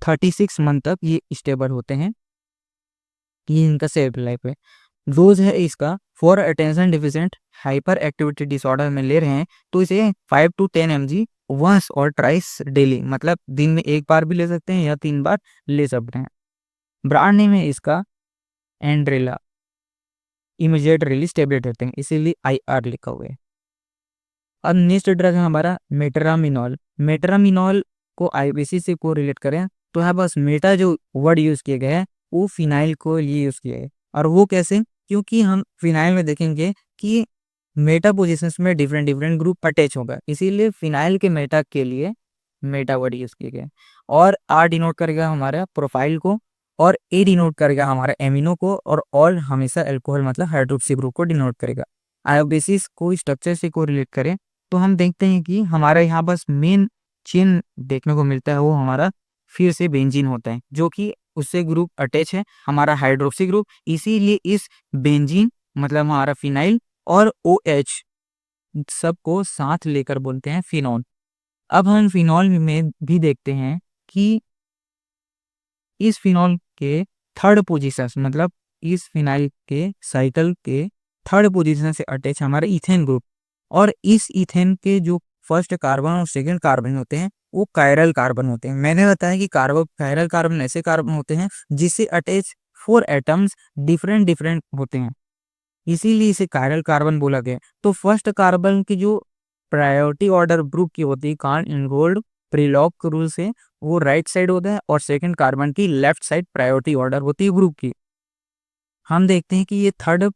36 मंथ तक ये स्टेबल होते हैं। ये इनका सेल्फ लाइफ है। डोज है इसका for attention deficient hyperactivity disorder में ले रहे हैं तो इसे 5 to 10 mg वंस और ट्राइस डेली, मतलब दिन में एक बार भी ले सकते हैं या 3 बार ले सकते हैं। ब्रांड नेम है इसका एंड्रेला, इमीडिएट रिलीज टेबलेट रहते हैं इसीलिए IR लिखा हुआ है। अब नेक्स्ट ड्रग है हमारा मेटरामिनॉल। मेटरामिनॉल को आईबीसी से को रिलेट करें तो यहाँ बस मेटा जो वर्ड यूज किया गया है वो फिनाइल को लिए यूज किया है। और वो कैसे, क्योंकि हम फिनाइल में देखेंगे कि मेटा पोजिशंस में डिफरेंट डिफरेंट ग्रुप अटैच होगा, इसीलिए फिनाइल के मेटा के लिए मेटा वर्ड यूज किया गया। और R डिनोट करेगा हमारा प्रोफाइल को, और A डिनोट करेगा हमारा एमिनो को, और ऑल हमेशा अल्कोहल मतलब हाइड्रोक्सी ग्रुप को डिनोट करेगा। आयोबेसिस को स्ट्रक्चर से को रिलेट करें तो हम देखते हैं कि हमारा यहाँ बस मेन चेन देखने को मिलता है वो हमारा फिर से बेंजीन होता है जो कि उससे ग्रुप अटैच है हमारा हाइड्रोक्सी ग्रुप, इसीलिए इस बेंजीन मतलब हमारा फिनाइल और OH सबको साथ लेकर बोलते हैं फिनॉल। अब हम फिनॉल में भी देखते हैं कि इस फिनॉल के थर्ड पोजीशन, मतलब इस फिनाइल के साइकिल के थर्ड पोजीशन से अटैच हमारा इथेन ग्रुप, और इस इथेन के जो फर्स्ट कार्बन और सेकंड कार्बन होते हैं वो कायरल कार्बन होते हैं। मैंने बताया कि कायरल कार्बन ऐसे कार्बन होते हैं जिससे अटैच 4 एटम्स डिफरेंट डिफरेंट होते हैं, इसीलिए इसे कायरल कार्बन बोला गया। तो फर्स्ट कार्बन की जो प्रायोरिटी ऑर्डर ग्रुप की होती है कान इनरोल्ड प्रीलॉक रूल से वो राइट साइड होता है, और सेकंड कार्बन की लेफ्ट साइड प्रायोरिटी ऑर्डर होती है ग्रुप की। हम देखते हैं कि ये third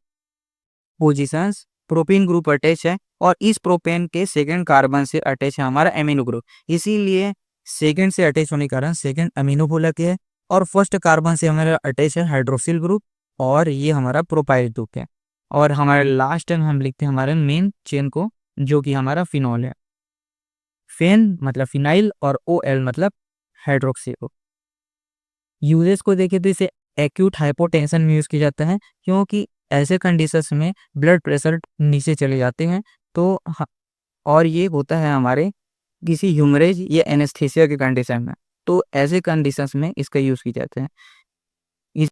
position propane group attach है, और इस प्रोपेन के सेकंड कार्बन से अटैच है हमारा एमिनो ग्रुप, इसीलिए सेकंड से अटैच होने के कारण सेकंड अमीनो बोला गया है। और फर्स्ट कार्बन से हमारा अटैच है हाइड्रोक्सिल ग्रुप, और ये हमारा प्रोपाइल ग्रुप है। और हमारे लास्ट टाइम हम लिखते हैं हमारे मेन चेन को जो कि हमारा फिनॉल है। फेन मतलब फिनाइल, और OL मतलब हाइड्रोक्सी ग्रुप। यूजेस को देखें तो इसे एक्यूट हाइपोटेंशन में यूज किया जाता है क्योंकि ऐसे कंडीशंस में ब्लड प्रेशर नीचे चले जाते हैं तो और ये होता है हमारे किसी ह्यूमरेज या एनेस्थीसिया के कंडीशन में, तो ऐसे कंडीशंस में इसका यूज किया जाता है।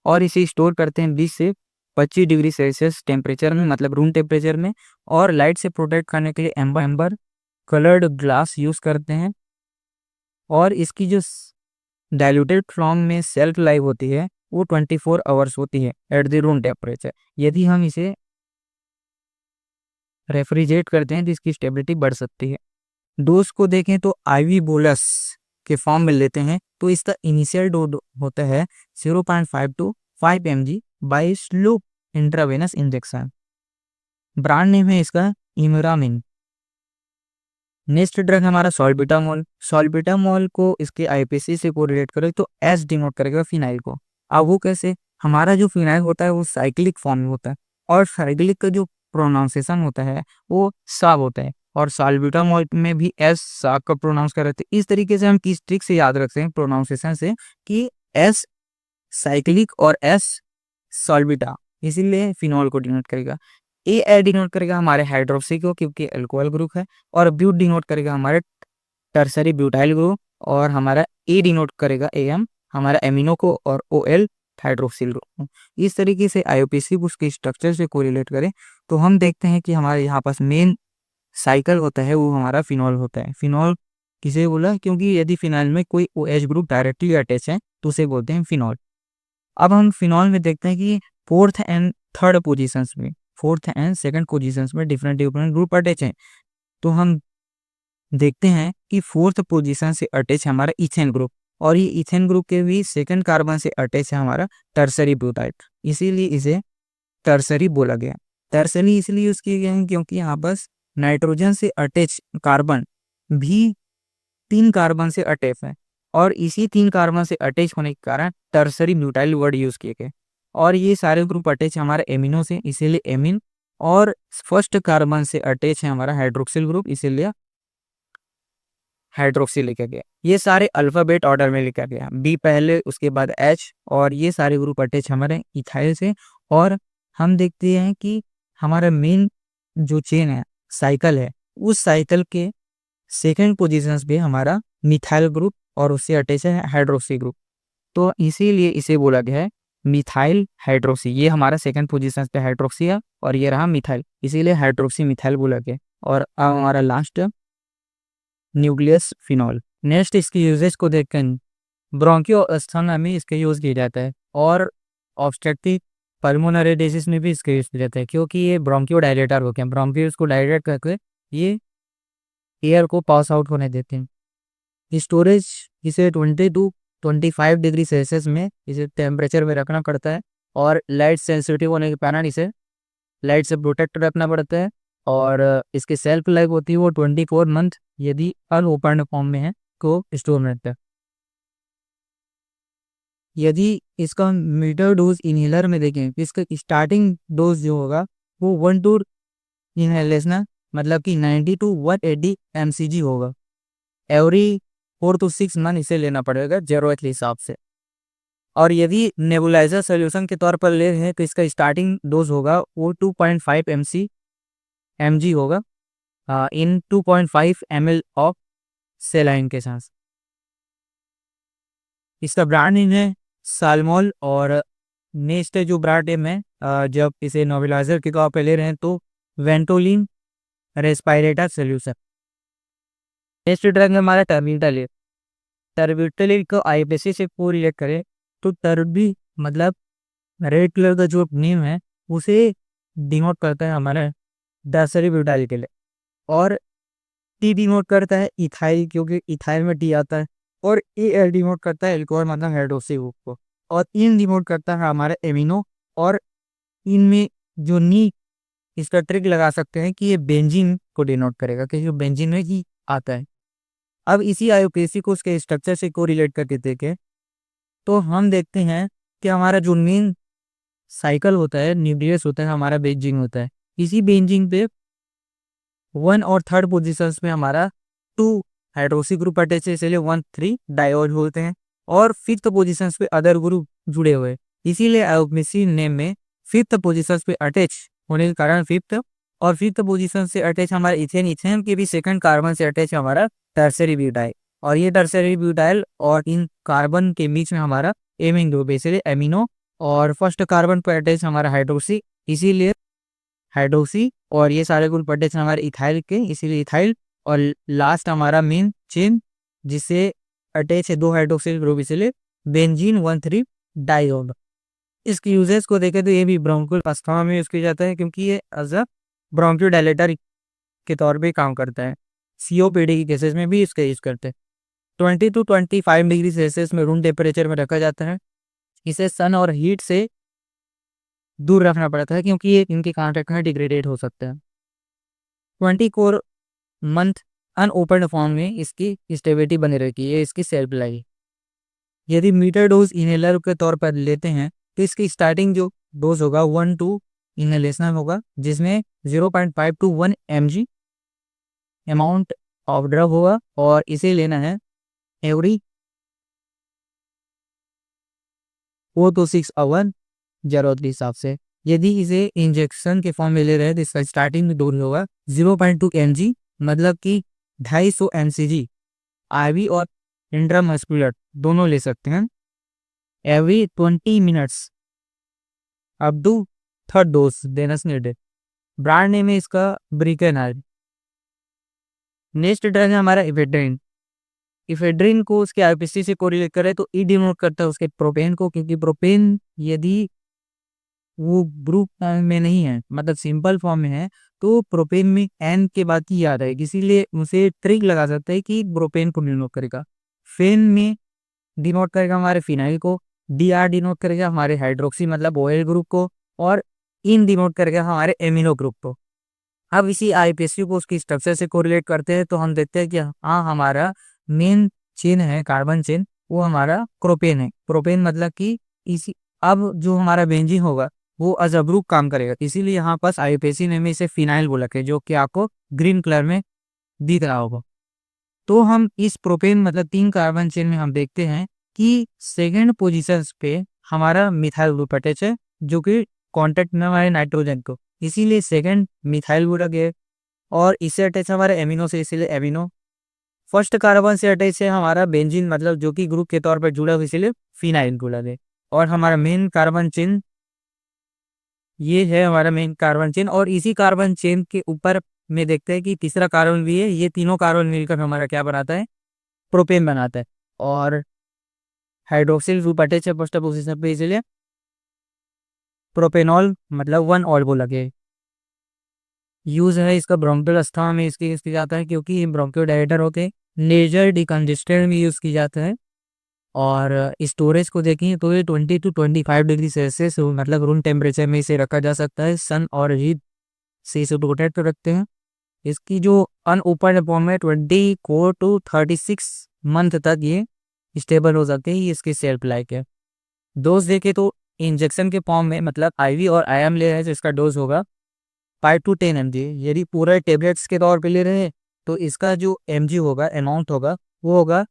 और इसे स्टोर करते हैं 20 से 25 डिग्री सेल्सियस टेम्परेचर में, मतलब रूम टेम्परेचर में, और लाइट से प्रोटेक्ट करने के लिए एम्बर कलर्ड ग्लास यूज करते हैं और इसकी जो डाइल्यूटेड फॉर्म में सेल्फ लाइफ होती है वो 24 आवर्स होती है एट द रूम टेम्परेचर। यदि हम इसे रेफ्रिजरेट करते हैं तो इसकी स्टेबिलिटी बढ़ सकती है। डोज को देखें तो आईवी बोलस के फॉर्म में लेते हैं तो इसका इनिशियल डोज होता है 0.5 to 5 mg by slow intravenous injection. Brand name है इसका इमरामिन। नेक्स्ट ड्रग हमारा सॉल्बिटामोल। सॉल्बिटामोल को इसके आईपीसी से कोरिलेट करें तो एस डिनोट करेगा फिनाइल को। अब वो कैसे, हमारा जो फिनाइल होता है वो साइक्लिक फॉर्म में होता है और साइक्लिक का जो प्रोनाउंसिएशन होता है वो साब होता है और सॉल्बिटामोल में भी एस साब का प्रोनाउंस कर रहे थे। इस तरीके से हम किस ट्रिक से याद रखते हैं प्रोनाउंसिएशन से कि एस साइक्लिक और एस सॉल्बिटा, इसीलिए फिनॉल को डिनोट करेगा। ए डिनोट करेगा हमारे हाइड्रोक्सी को क्योंकि अल्कोहल ग्रुप है और ब्यूट डिनोट करेगा हमारे टर्सरी ब्यूटाइल ग्रुप और हमारा ए डिनोट करेगा एम हमारा एमिनो को और ओ एल हाइड्रोक्सिल ग्रुप। इस तरीके से आईओपीसी उसके स्ट्रक्चर से कोरिलेट करें तो हम देखते हैं कि हमारे यहाँ पास मेन साइकिल होता है वो हमारा फिनॉल होता है। फिनॉल किसे बोला, क्योंकि यदि फिनॉल में कोई O H group directly attach है तो उसे बोलते हैं फिनॉल। अब हम फिनॉल में देखते हैं कि फोर्थ एंड थर्ड पोजीशंस में, फोर्थ एंड सेकंड पोजीशंस में डिफरेंट डिफरेंट ग्रुप अटैच हैं। तो हम देखते हैं कि फोर्थ पोजीशन से अटैच है हमारा इथेन ग्रुप और ये इथेन ग्रुप के भी सेकंड कार्बन से अटैच है हमारा टर्सरी ब्यूटाइल, इसीलिए इसे टर्सरी बोला गया। टर्सरी इसलिए यूज किए गए हैं क्योंकि यहाँ पर नाइट्रोजन से अटैच कार्बन भी 3 कार्बन से अटैच है और इसी 3 कार्बन से अटैच होने के कारण टर्सरी ब्यूटाइल वर्ड यूज किए गए और ये सारे ग्रुप अटैच है हमारे एमिनो से, इसीलिए एमिन। और फर्स्ट कार्बन से अटैच है हमारा हाइड्रोक्सिल ग्रुप, इसीलिए हाइड्रोक्सी लिखा गया। ये सारे अल्फाबेट ऑर्डर में लिखा गया, बी पहले उसके बाद एच और ये सारे ग्रुप अटैच हमारे इथाइल से। और हम देखते हैं कि हमारा मेन जो चेन है साइकिल है उस साइकिल के सेकंड पोजीशन पे हमारा मिथाइल ग्रुप और उससे अटैच है हाइड्रोक्सी ग्रुप, तो इसीलिए इसे बोला गया है मिथाइल हाइड्रोक्सी। ये हमारा सेकंड पोजीशन पे हाइड्रोक्सी है और ये रहा मिथाइल, इसीलिए हाइड्रोक्सी मिथाइल बोला गया। और अब हमारा लास्ट न्यूक्लियस फिनॉल। नेक्स्ट इसकी यूजेज को देखकर ब्रोंकियो अस्थमा में इसका यूज किया जाता है और ऑब्स्ट्रक्टिव पल्मोनरी डिजीज में भी इसका यूज किया जाता है क्योंकि ये ब्रोंकियो डायलेटर होते हैं। ब्रोंकियोस को डायलेट करके ये एयर को पास आउट होने देते हैं। स्टोरेज इसे 20 टू 25 डिग्री सेल्सियस में इसे टेम्परेचर में रखना पड़ता है और लाइट सेंसिटिव होने के कारण इसे लाइट से प्रोटेक्ट रखना पड़ता है और इसकी सेल्फ लाइफ होती है वो 24 मंथ यदि अनओपन फॉर्म में है को स्टोर में रहता है। यदि इसका मीटर डोज इनहेलर में देखें तो इसका स्टार्टिंग डोज जो होगा वो 1 टू इनहेलेशन मतलब कि 90 टू 180 mcg होगा। एवरी 4 टू 6 मंथ इसे लेना पड़ेगा जरूरत के हिसाब से। और यदि नेबुलाइजर सोल्यूशन के तौर पर ले रहे हैं तो इसका स्टार्टिंग डोज होगा वो 2.5 mg होगा इन 2.5 ml ऑफ सेलाइन के साथ। इसका ब्रांड नेम है साल्मोल और नेक्स्ट जो ब्रांड नेम है जब इसे नेबुलाइजर के तौर पर ले रहे हैं तो Ventolin respirator solution. Next drug में हमारा टर्बिटालिन। टर्बिटालिन को आईपीसी से कोरिलेट करें तो टर्बी मतलब रेड कलर का जो नेम है उसे डिनोट करता है हमारे टर्सरी ब्यूटाइल के लिए और टी डिनोट करता है इथाइल क्योंकि इथाइल में टी आता है और ए डिनोट करता है एल्कोहल मतलब हाइड्रोक्सी ग्रुप को और इन डिनोट करता है हमारे एमिनो। और इनमें जो नी इसका ट्रिक लगा सकते हैं कि ये बेंजीन को डिनोट करेगा क्योंकि बेंजीन में ही आता है। अब इसी आईयूपीएसी को उसके स्ट्रक्चर से कोरिलेट करके देखें तो हम देखते हैं कि हमारा जो मेन साइकिल होता है न्यूक्लियस होता है हमारा बेंजीन होता है। इसी बेंजीन पे 1 और 3rd पोजीशंस में हमारा 2 हाइड्रोक्सी ग्रुप अटैच है इसलिए 1,3 डायोल होते हैं और 5th पोजीशंस पे अदर ग्रुप जुड़े हुए हैं, इसीलिए आईयूपीएसी नेम में 5th पोजीशंस पे अटैच होने के कारण 5th और 5th पोजीशन से अटैच हमारा इथेन, इथेन के भी सेकंड कार्बन से अटैच हमारा टर्सरी ब्यूटाइल और ये टर्सरी ब्यूटाइल और इन कार्बन के बीच में हमारा एमिन ग्रुप इसलिए एमिनो और फर्स्ट कार्बन पर अटैच हमारा हाइड्रोक्सी इसीलिए हाइड्रोक्सी और ये सारे ग्रुप अटैच हमारे इथाइल के इसीलिए इथाइल और लास्ट हमारा मेन चेन जिसे अटैच है 2 हाइड्रोक्सिल ग्रुप, इसलिए बेंजीन 1,3 डाइऑल। इसके यूजेस को देखें तो ये भी ब्रोंकियल अस्थमा में यूज किया जाता है, क्योंकि ये एज अ ब्रोंकियोडायलेटर के तौर पे काम करता है। सीओपीडी के केसेस में भी इसका यूज करते हैं। 20 to 25 डिग्री सेल्सियस में रूम टेम्परेचर में रखा जाता है। इसे सन और हीट से दूर रखना पड़ता है, क्योंकि ये इनके कॉन्टैक्ट में डिग्रेडेड हो सकता है। 24 मंथ अनओपन फॉर्म में इसकी स्टेबिलिटी बनी रहती है, इसकी सेल्फ लाइफ। यदि मीटर डोज इनहेलर के तौर पर लेते हैं तो इसकी स्टार्टिंग जो डोज होगा 1-2 इनहेलेशन होगा, जिसमें 0.5 to 1 mg amount of drug होगा, और इसे लेना है एवरी 4 to 6 आवर जरूरत के हिसाब से। यदि इसे इंजेक्शन के फॉर्म में ले रहे हैं तो इसका स्टार्टिंग डोज होगा 0.2 mg, मतलब कि 250 mcg आईवी और इंट्रामस्कुलर दोनों ले सकते हैं every 20 minutes up to third dose देना नीडेड। ब्रांड नेम है इसका ब्रिकेनाल। नेक्स्ट ड्रग है हमारा इफेड्रिन। इफेड्रिन को उसके आरपीसी से कोरिलेट करें तो ई डिनोट करता है उसके प्रोपेन को, क्योंकि प्रोपेन यदि वो ग्रुप में नहीं है, मतलब सिंपल फॉर्म में है, तो प्रोपेन में एन के बाद ही याद आएगी, इसीलिए उसे ट्रिक लगा सकता है कि प्रोपेन को डिनोट करेगा। फेन में डिनोट करेगा हमारे फिनाइल को, डी आर डिनोट करेगा हमारे हाइड्रोक्सी मतलब ओएल ग्रुप को, और इन डिनोट करेगा हमारे एमिनो ग्रुप को। अब इसी आईपीएसयू को उसकी स्ट्रक्चर से कोरिलेट करते हैं तो हम देखते हैं कि हाँ, हमारा मेन चेन है कार्बन चेन, वो हमारा प्रोपेन है। प्रोपेन मतलब कि इसी अब जो हमारा बेंजीन होगा वो अजब्रुक काम करेगा, इसीलिए यहाँ पास आईपीएससी ने इसे फिनाइल बोला है, जो कि आपको ग्रीन कलर में दिख रहा होगा। तो हम इस प्रोपेन मतलब 3 कार्बन चेन में हम देखते हैं कि सेकेंड पोजीशन पे हमारा मिथाइल ग्रुप अटैच है, जो कि कॉन्टेक्ट में हमारे नाइट्रोजन को, इसीलिए सेकेंड मिथाइल बोला गया। और इससे अटैच हमारा एमिनो से, इसीलिए एमिनो। फर्स्ट कार्बन से अटैच है हमारा बेंजीन, मतलब जो कि ग्रुप के तौर पर जुड़ा हुआ, इसीलिए फिनाइल बोला गया। और हमारा मेन कार्बन चेन ये है हमारा मेन कार्बन चेन, और इसी कार्बन चेन के ऊपर में देखते हैं कि तीसरा कार्बन भी है। ये तीनों कार्बन मिलकर हमारा क्या बनाता है, प्रोपेन बनाता है। और हाइड्रोक्सिल ग्रुप अटैच है फर्स्ट पोजीशन पे, इसलिए प्रोपेनॉल मतलब 1 ऑल बोला गया। यूज है इसका ब्रोंकियल अस्थमा में इसकी यूज किया जाता है, क्योंकि ये ब्रोंकियोडायलेटर होते हैं। नेजल डिकंजेस्टेंट में यूज की जाता है। और स्टोरेज को देखें तो ये 20 to 25 डिग्री सेल्सियस मतलब रूम टेम्परेचर में इसे रखा जा सकता है। सन और हीट से इसे प्रोटेक्ट रखते हैं। इसकी जो अनओपन फॉर्म है 24 to 36 मंथ तक ये स्टेबल हो सकते हैं, ये इसकी सेल्फ लाइफ है। डोज देखे तो इंजेक्शन के फॉर्म में मतलब आईवी और आईएम ले रहे हैं तो इसका डोज होगा 5 to 10 mg। यदि पूरे टेबलेट्स के तौर पे ले रहे हैं तो इसका जो mg होगा, अमाउंट होगा, वो होगा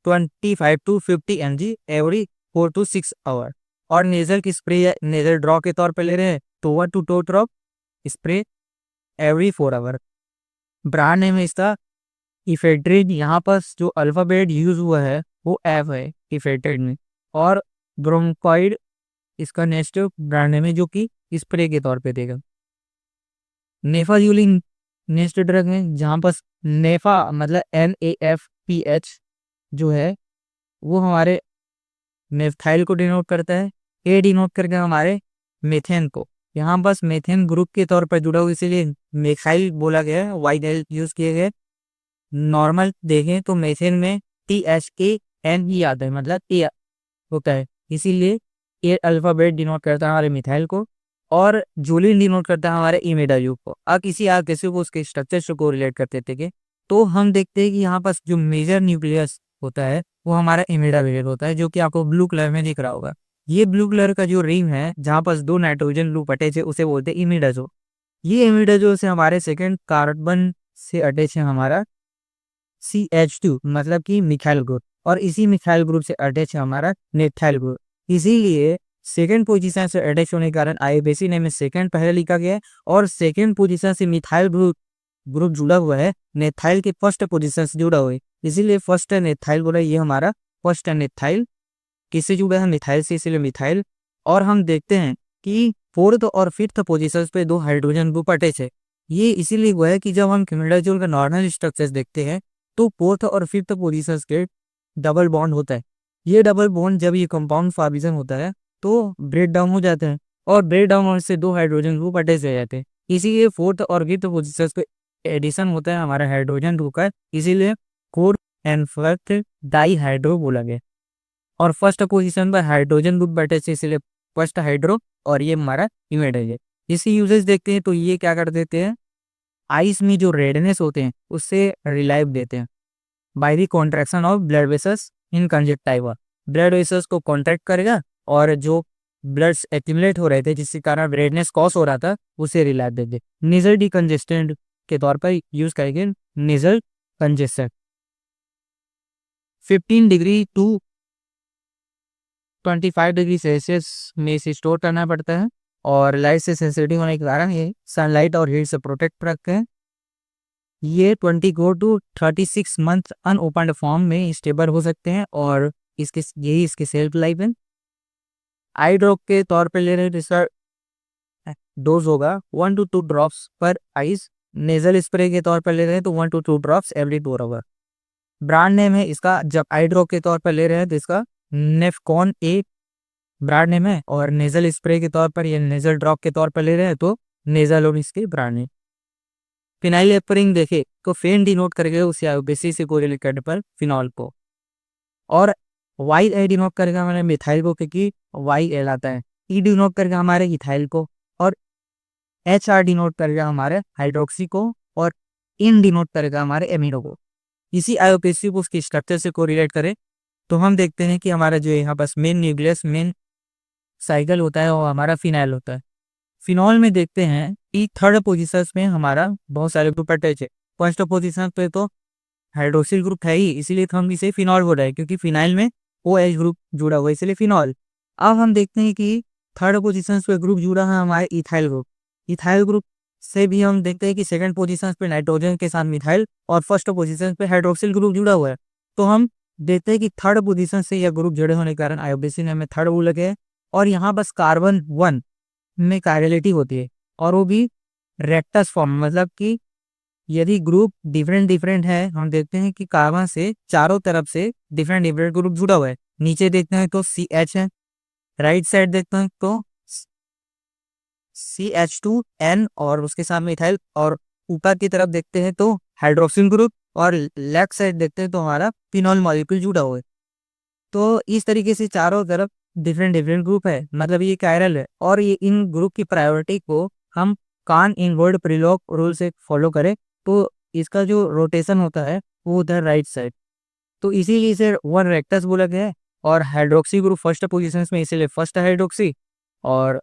25 to 50 mg every 4 to 6 hour. और नेजल की स्प्रे या नेजल ड्रॉप के तौर पे ले रहे हैं तो 1 to 2 drop spray every 4 hour. Brand name है इसका इफेड्रिन। यहाँ पर जो अल्फाबेट यूज हुआ है वो एफ है इफेड्रिन में। और ब्रोंकाइड इसका नेक्स्ट ब्रांड नेम है, जो कि स्प्रे के तौर पे देगा। नेफाजुलिन नेक्स्ट ड्रग है, जहाँ पर नेफा मतलब NAFPH जो है वो हमारे मेथाइल को डिनोट करता है। ए डिनोट करके हमारे मेथेन को, यहाँ बस मेथेन ग्रुप के तौर पर जुड़ा हुआ, इसीलिए मेथाइल बोला गया है, वाइड यूज किए गए। नॉर्मल देखें तो मेथेन में THAN ही आता है, मतलब ए होता है, इसीलिए ए अल्फाबेट डिनोट करता है हमारे मिथाइल को, और जूलिन डिनोट करता है हमारे इमिडाजू को। अब किसी आर किसी को उसके स्ट्रक्चर से को रिलेट करते थे तो हम देखते हैं कि यहाँ पर जो मेजर न्यूक्लियस होता है वो हमारा इमिडाजू होता है, जो कि आपको ब्लू कलर में दिख रहा होगा। ये ब्लू कलर का जो रिंग है जहाँ पर 2 नाइट्रोजन लूप अटैच है उसे बोलते हैं इमिडाजो। ये इमिडाजो से हमारे सेकेंड कार्बन से अटैच है हमारा CH2 मतलब कि मिथाइल ग्रुप, और इसी मिथाइल ग्रुप से अटैच है हमारा नेथाइल ग्रुप। इसीलिए सेकेंड पोजीशन से अटैच होने के कारण आईबीसी ने में सेकेंड पहले लिखा गया है, और सेकेंड पोजीशन से मिथाइल ग्रुप जुड़ा हुआ है नेथाइल के फर्स्ट पोजीशन से जुड़ा हुआ है, इसीलिए फर्स्ट नेथाइल बोला। ये हमारा फर्स्ट नेथाइल किससे जुड़ा है, मिथाइल से, इसीलिए मिथाइल। और हम देखते हैं कि फोर्थ और फिफ्थ पोजीशन पे 2 हाइड्रोजन ग्रुप अटैच है, ये इसीलिए हुआ है कि जब हम क्विनाइडाजोल का नॉर्मल स्ट्रक्चर्स देखते हैं तो फोर्थ और फिफ्थ पोजीशंस के डबल बॉन्ड होता है। ये डबल बॉन्ड जब ये कंपाउंड फॉर्मेशन होता है तो ब्रेक डाउन हो जाते हैं, और ब्रेक डाउन होने से 2 हाइड्रोजन ग्रुप अटैच हो जाते हैं। इसीलिए फोर्थ और फिफ्थ पोजीशंस पे एडिशन होता है हमारा हाइड्रोजन ग्रुप का, इसीलिए fourth and fifth dihydro बोला गया। और फर्स्ट पोजीशन पर हाइड्रोजन ग्रुप बैठे थे, इसलिए फर्स्ट हाइड्रो, और ये हमारा इमेज है। इसके यूजेस देखते हैं तो ये क्या कर देते हैं, आइस में जो रेडनेस होते हैं उससे रिलाइव देते हैं by the contraction of blood vessels in conjunctiva. Blood vessels को कॉन्ट्रैक्ट करेगा और जो ब्लड्स एक्यूमुलेट हो रहे थे जिसके कारण रेडनेस कॉज हो रहा था उसे रिलाइव देते। नेजल डिकंजेस्टेंट के तौर पर यूज करेंगे nasal congestant. 15 degree to 25 degree celsius में इसे स्टोर करना पड़ता है, और लाइट से सेंसिटिव होने के कारण ये सनलाइट और हीट से प्रोटेक्ट रखते हैं। ये 24 टू 36 मंथ अनओपन्ड फॉर्म में स्टेबल हो सकते हैं, और यही इसकी सेल्फ लाइफ है। आई ड्रॉप के तौर पे ले रहे हैं, इसका डोज होगा 1 to 2 ड्रॉप्स पर आइस। नेजल स्प्रे के तौर पर ले रहे हैं तो 1 to 2 drops every 2 hour. Brand name है इसका, जब आई ड्रॉप के तौर पर ले रहे हैं तो इसका नेफकॉन ए ब्रांड नेम है, और नेजल स्प्रे के तौर पर या नेजल ड्रॉप के तौर पर ले रहे हैं तो नेजल और इसके ब्रांड नेम। फिनाइल एपरिंग देखे तो फेन डिनोट करेगा उस बेसिस से कोरिलेट करने पर फिनॉल को, और वाई ए डिनोट करेगा हमारे मिथाइल को क्योंकि वाई एल आता है। ई डिनोट करेगा हमारे इथाइल को, और एच आर डिनोट करेगा हमारे हाइड्रोक्सी को, और इन डिनोट करेगा हमारे एमिनो को। इसी आईओपीसी को उसकी स्ट्रक्चर से कोरिलेट करें तो हम देखते हैं कि हमारा जो यहाँ पास मेन न्यूक्लियस मेन साइकिल होता है वो हमारा फिनाइल होता है। फिनॉल में देखते हैं कि थर्ड पोजीशन में हमारा बहुत सारे ग्रुप अटैच है। फर्स्ट पोजीशन पे तो हाइड्रोक्सिल ग्रुप है ही, इसीलिए हम इसे फिनॉल बोल रहे हैं क्योंकि फिनाइल में ओ एच ग्रुप जुड़ा हुआ है, इसलिए फिनॉल। अब हम देखते हैं कि थर्ड पोजीशन पे ग्रुप जुड़ा है हमारे इथाइल ग्रुप। इथाइल ग्रुप से भी हम देखते हैं कि सेकंड पोजीशन पे नाइट्रोजन के साथ मिथाइल, और फर्स्ट पोजीशन पे हाइड्रोक्सिल ग्रुप जुड़ा हुआ है। तो हम देखते हैं कि थर्ड पोजीशन से यह ग्रुप जुड़े होने के कारण आयोबेसिन हमें थर्ड बोला गया है। और यहाँ बस कार्बन 1 में कायरलिटी होती है, और वो भी रेक्टस फॉर्म, मतलब कि यदि ग्रुप डिफरेंट डिफरेंट है, हम देखते हैं कि कार्बन से चारों तरफ से डिफरेंट डिफरेंट ग्रुप जुड़ा हुआ है। नीचे देखते हैं तो CH है, राइट साइड देखते हैं तो CH2N और उसके साथ मिथाइल, और ऊपर की तरफ देखते हैं तो हाइड्रोक्सिल ग्रुप, और लेफ्ट साइड देखते हैं तो हमारा फिनॉल मॉलिक्यूल जुड़ा हुआ है। तो इस तरीके से चारों तरफ डिफरेंट डिफरेंट ग्रुप है, मतलब ये कायरल है। और ये इन ग्रुप की प्रायोरिटी को हम कान इनवर्ड प्रिलॉक रूल से फॉलो करें तो इसका जो रोटेशन होता है वो उधर राइट साइड, तो इसीलिए इसे वन रेक्टस बोला गया है। और हाइड्रोक्सी ग्रुप फर्स्ट पोजीशन में, इसीलिए फर्स्ट हाइड्रोक्सी। और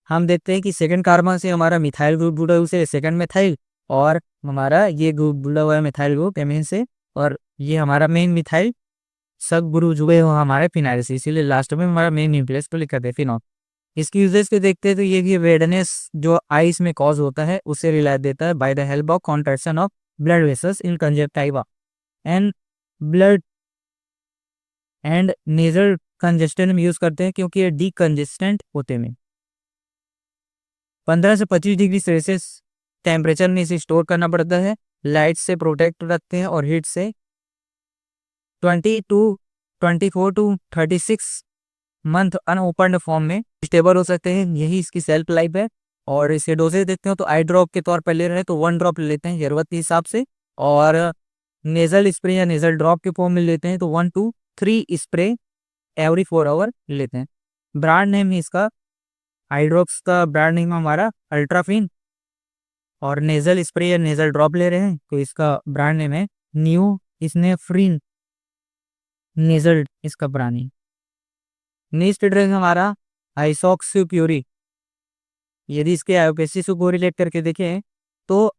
हम देखते हैं कि सेकंड कार्बन से हमारा मिथाइल ग्रुप जुड़ा है उसे सेकंड मिथाइल, और हमारा ये ग्रुप जुड़ा हुआ है मिथाइल ग्रुप एमीन से, और ये हमारा मेन मिथाइल सब ग्रुप जुड़े हुए हमारे फिनाइल से, इसीलिए लास्ट में हमारा मेन न्यूक्लियस को लिखा है फिनॉल। इसकी यूजेस पे देखते हैं तो ये रेडनेस जो आइस में कॉज होता है उसे रिलाइव देता है by the help of contraction of blood vessels in conjunctiva and blood and nasal congestant में यूज करते हैं क्योंकि ये डीकंजेस्टेंट होते हैं। 15 से 25 डिग्री सेल्सियस टेम्परेचर में इसे स्टोर करना पड़ता है, लाइट से प्रोटेक्ट रखते हैं, और हीट से 24 टू 36 मंथ अनओपन्ड फॉर्म में स्टेबल हो सकते हैं, यही इसकी सेल्फ लाइफ है। और इसके डोजेज देखते हो तो आई ड्रॉप के तौर पर ले रहे हैं तो 1 ड्रॉप ले लेते हैं जरूरत के हिसाब से, और नेजल स्प्रे या नेजल ड्रॉप के फॉर्म में लेते हैं तो 1 to 3 स्प्रे एवरी 4 आवर लेते हैं। ब्रांड नेम है इसका, आई ड्रॉप्स का ब्रांड नेम हमारा अल्ट्राफिन, और नेजल स्प्रे या नेजल ड्रॉप ले रहे हैं तो इसका ब्रांड नेम है न्यू स्नेफ्रिन नेजल, इसका ब्रांड नेम। नेक्स्ट ड्रग हमारा आइसोक्सीप्यूरी। यदि इसके आयोपेसी से कोरिलेट करके देखें तो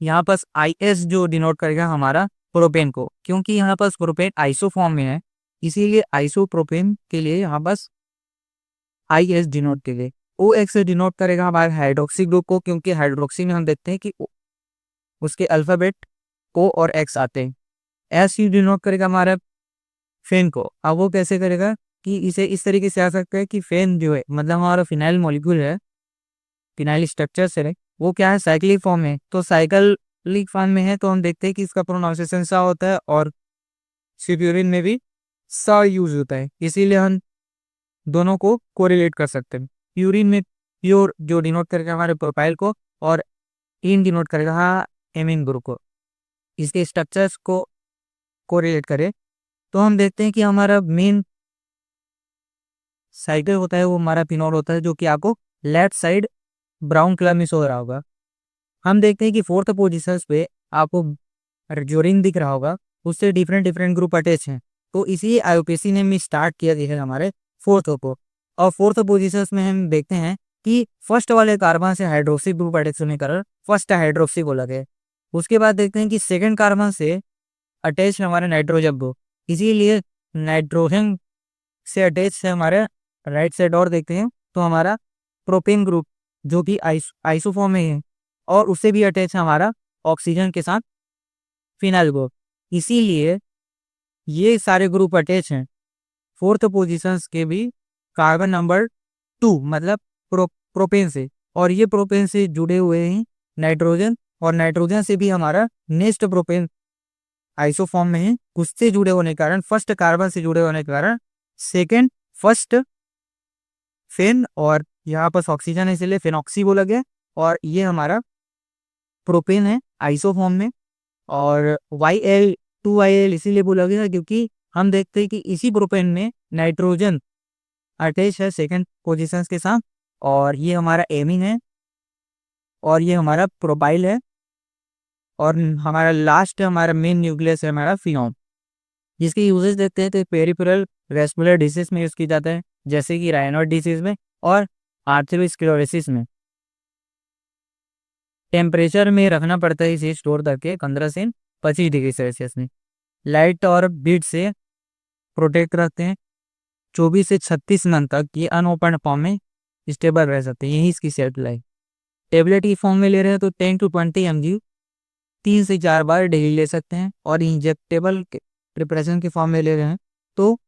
यहाँ पास IS जो डिनोट करेगा हमारा प्रोपेन को, क्योंकि यहाँ पास प्रोपेन आइसो फॉर्म में है इसीलिए आइसोप्रोपेन के लिए यहाँ पास IS डिनोट करेगा। OX से डिनोट करेगा हमारे हाइड्रोक्सी ग्रुप को, क्योंकि हाइड्रोक्सी में हम देखते हैं कि उसके अल्फाबेट O और X आते हैं। S डिनोट करेगा हमारा फेन को। अब वो कैसे करेगा कि इसे इस तरीके से आ सकता है कि फेन जो है मतलब हमारा फिनाइल मॉलिक्यूल है, फिनाइल स्ट्रक्चर से है, वो क्या है, साइक्लिक फॉर्म में। तो साइक्लिक फॉर्म में है तो हम देखते हैं कि इसका प्रोनाउंसिएशन सा होता है और प्यूरिन में भी सा यूज होता है, इसीलिए हम दोनों को कोरिलेट कर सकते हैं। प्यूरिन में प्योर जो डिनोट करेगा हमारे प्रोपाइल को, और इन डिनोट करेगा एमीन ग्रुप को। इसके स्ट्रक्चर्स को कोरिलेट करें तो हम देखते हैं कि हमारा मेन साइकिल होता है वो हमारा फिनॉल होता है, जो कि आपको लेफ्ट साइड ब्राउन कलर में शो हो रहा होगा। हम देखते हैं कि फोर्थ पोजिशन पे आपको जो रिंग दिख रहा होगा उससे डिफरेंट डिफरेंट ग्रुप अटैच हैं। तो इसी आईयूपीएसी ने भी स्टार्ट किया है हमारे फोर्थ को। और फोर्थ पोजिशन में हम देखते हैं कि फर्स्ट वाले कार्बन से हाइड्रोक्सी ग्रुप अटैच होने के कारण फर्स्ट हाइड्रोक्सी बोला गया। उसके बाद देखते हैं कि सेकेंड कार्बन से अटैच है हमारे नाइट्रोजन ग्रुप, इसीलिए नाइट्रोजन से अटैच है हमारे राइट साइड। और देखते हैं तो हमारा प्रोपेन ग्रुप जो कि आइसोफॉर्म में है, और उससे भी अटैच है हमारा ऑक्सीजन के साथ फिनाइल ग्रुप। इसीलिए ये सारे ग्रुप अटैच हैं फोर्थ पोजीशंस के भी कार्बन नंबर 2 मतलब प्रोपेन से। और ये प्रोपेन से जुड़े हुए हैं नाइट्रोजन, और नाइट्रोजन से भी हमारा नेक्स्ट प्रोपेन आइसोफॉर्म में है, उससे जुड़े होने के कारण फर्स्ट कार्बन से जुड़े होने के कारण सेकेंड फर्स्ट फेन, और यहाँ पर ऑक्सीजन है इसलिए फेनॉक्सी बोला गया। और ये हमारा प्रोपेन है आइसोफॉर्म में। और YL2YL इसीलिए बोला गया क्योंकि हम देखते हैं कि इसी प्रोपेन में नाइट्रोजन अटैच है सेकंड पोजीशंस के साथ, और ये हमारा एमीन है, और ये हमारा प्रोपाइल है, और हमारा लास्ट हमारा मेन न्यूक्लियस है हमारा फिनॉल, जिसके यूजेस देखते हैं तो पेरिफेरल रेस्पिरेटरी डिसीज में यूज की जाता है, जैसे कि रायनॉइड डिसीज में और आर्थरोस्क्लेरोसिस में। टेम्परेचर में रखना पड़ता है इसे स्टोर करके 15 से 25 डिग्री सेल्सियस में। लाइट और बीट से प्रोटेक्ट रखते हैं। 24 से 36 मंथ तक ये अनओपन फॉर्म में स्टेबल रह सकते हैं, यही इसकी शेल्फ लाइफ। टेबलेट की फॉर्म में ले रहे हैं तो 10 to 20 mg 3 से 4 बार डेली ले सकते हैं, और इंजेक्टेबल प्रिपरेशन की फॉर्म में ले रहे हैं तो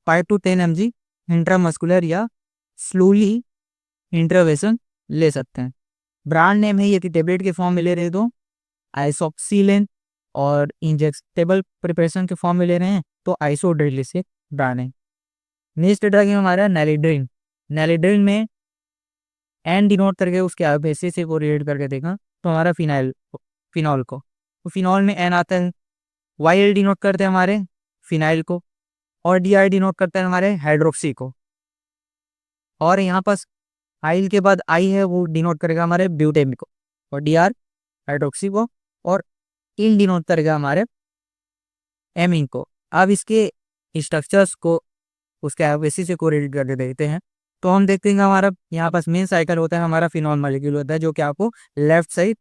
5 to 10 mg इंट्रामस्कुलर या स्लोली इंटरवेशन ले सकते हैं। ब्रांड नेम है ये कि टेबलेट के फॉर्म में ले रहे हैं तो आइसोक्सीलेन, और इंजेक्टेबल प्रिपरेशन के फॉर्म में ले रहे हैं तो आइसोड्रिलिसिक ब्रांड है। नेक्स्ट ड्रग है हमारा नैलिड्रिन। नैलिड्रिन में एन डिनोट करके उसके आईयूपीएसी से को रिलेट करके देखा तो हमारा फिनॉल को, तो फिनॉल में एन आता है। YL डिनोट करते हैं हमारे फिनाइल को, और DI डिनोट करते हैं हमारे हाइड्रोक्सी को। और यहाँ पास आइल के बाद आई है वो डिनोट करेगा हमारे ब्यूटेन को, और DR हाइड्रोक्सी को, और इन डिनोट करेगा हमारे एमीन को। अब इसके स्ट्रक्चर्स को उसके आईयूपीएसी से कोरिलेट करके देखते हैं तो हम देखते हैं कि हमारा यहाँ पास मेन साइकिल होता है हमारा फिनॉल मॉलिक्यूल होता है, जो कि आपको लेफ्ट साइड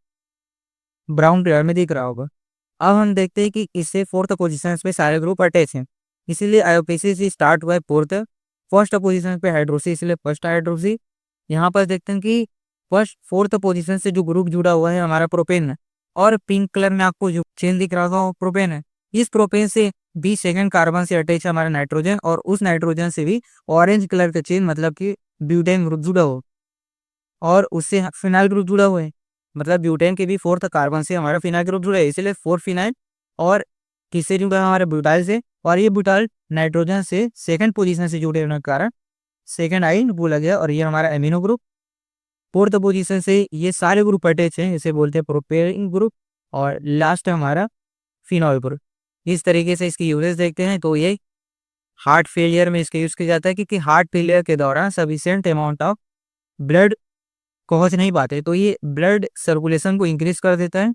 ब्राउन कलर में दिख रहा होगा। अब हम देखते हैं कि इससे फोर्थ पोजीशन पे सारे ग्रुप अटैच हैं, इसीलिए आईयूपीएसी से स्टार्ट हुआ है फोर्थ। फर्स्ट पोजीशन पे हाइड्रोक्सी इसलिए फर्स्ट हाइड्रोक्सी। यहाँ पर देखते हैं कि फर्स्ट फोर्थ पोजीशन से जो ग्रुप जुड़ा हुआ है हमारा प्रोपेन है, और पिंक कलर में आपको जो चेन दिख रहा होगा वो प्रोपेन है। इस प्रोपेन से 20 सेकंड कार्बन से अटैच है हमारा नाइट्रोजन, और उस नाइट्रोजन से भी ऑरेंज कलर का चेन मतलब कि ब्यूटेन ग्रुप जुड़ा हो, और उससे फिनाइल ग्रुप जुड़ा हुआ है, मतलब ब्यूटेन के भी फोर्थ कार्बन से हमारा फिनाइल ग्रुप जुड़ा है, इसलिए 4 फिनाइल। और किससे जुड़ा है हमारे ब्यूटाइल से, और ये ब्यूटाइल नाइट्रोजन से सेकंड पोजीशन से जुड़े होने के कारण सेकंड आइन बोला गया, और ये हमारा एमिनो ग्रुप। फोर्थ पोजीशन से ये सारे ग्रुप अटैच हैं, इसे बोलते हैं प्रोपेन ग्रुप, और लास्ट हमारा फिनॉल ग्रुप। इस तरीके से इसकी यूजेस देखते हैं तो ये हार्ट फेलियर में इसका यूज किया जाता है, क्योंकि हार्ट फेलियर के दौरान सफिशिएंट अमाउंट ऑफ ब्लड पहुंच नहीं पाते, तो ये ब्लड सर्कुलेशन को इंक्रीज कर देता है,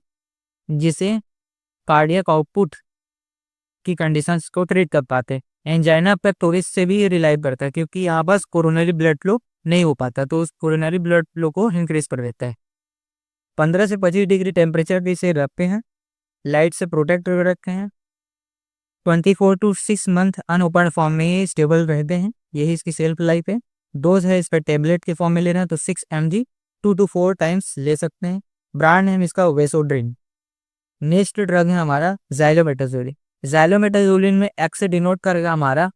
जिससे कार्डियक आउटपुट की कंडीशंस को ट्रीट कर पाते हैं। एंजाइना पेक्टोरिस से भी ये रिलाइव करता है, क्योंकि यहाँ बस कोरोनरी ब्लड फ्लो नहीं हो पाता, तो उस कोरोनरी ब्लड फ्लो को इंक्रीज कर देता है। 15 से 25 डिग्री टेम्परेचर भी इसे रखते हैं, लाइट से प्रोटेक्ट कर रखे हैं। 24 to 6 मंथ अनओपन फॉर्म में ये स्टेबल रहते हैं, यही इसकी सेल्फ लाइफ है। डोज है इस पर टेबलेट के फॉर्म में ले रहे हैं तो 6 mg 2 to 4 टाइम्स ले सकते हैं। ब्रांड है इसका वेसोड्रिन। नेक्स्ट ड्रग है हमारा ज़ाइलोमेटाजोलिन। ज़ाइलोमेटाजोलिन में एक्स से डिनोट करेगा हमारा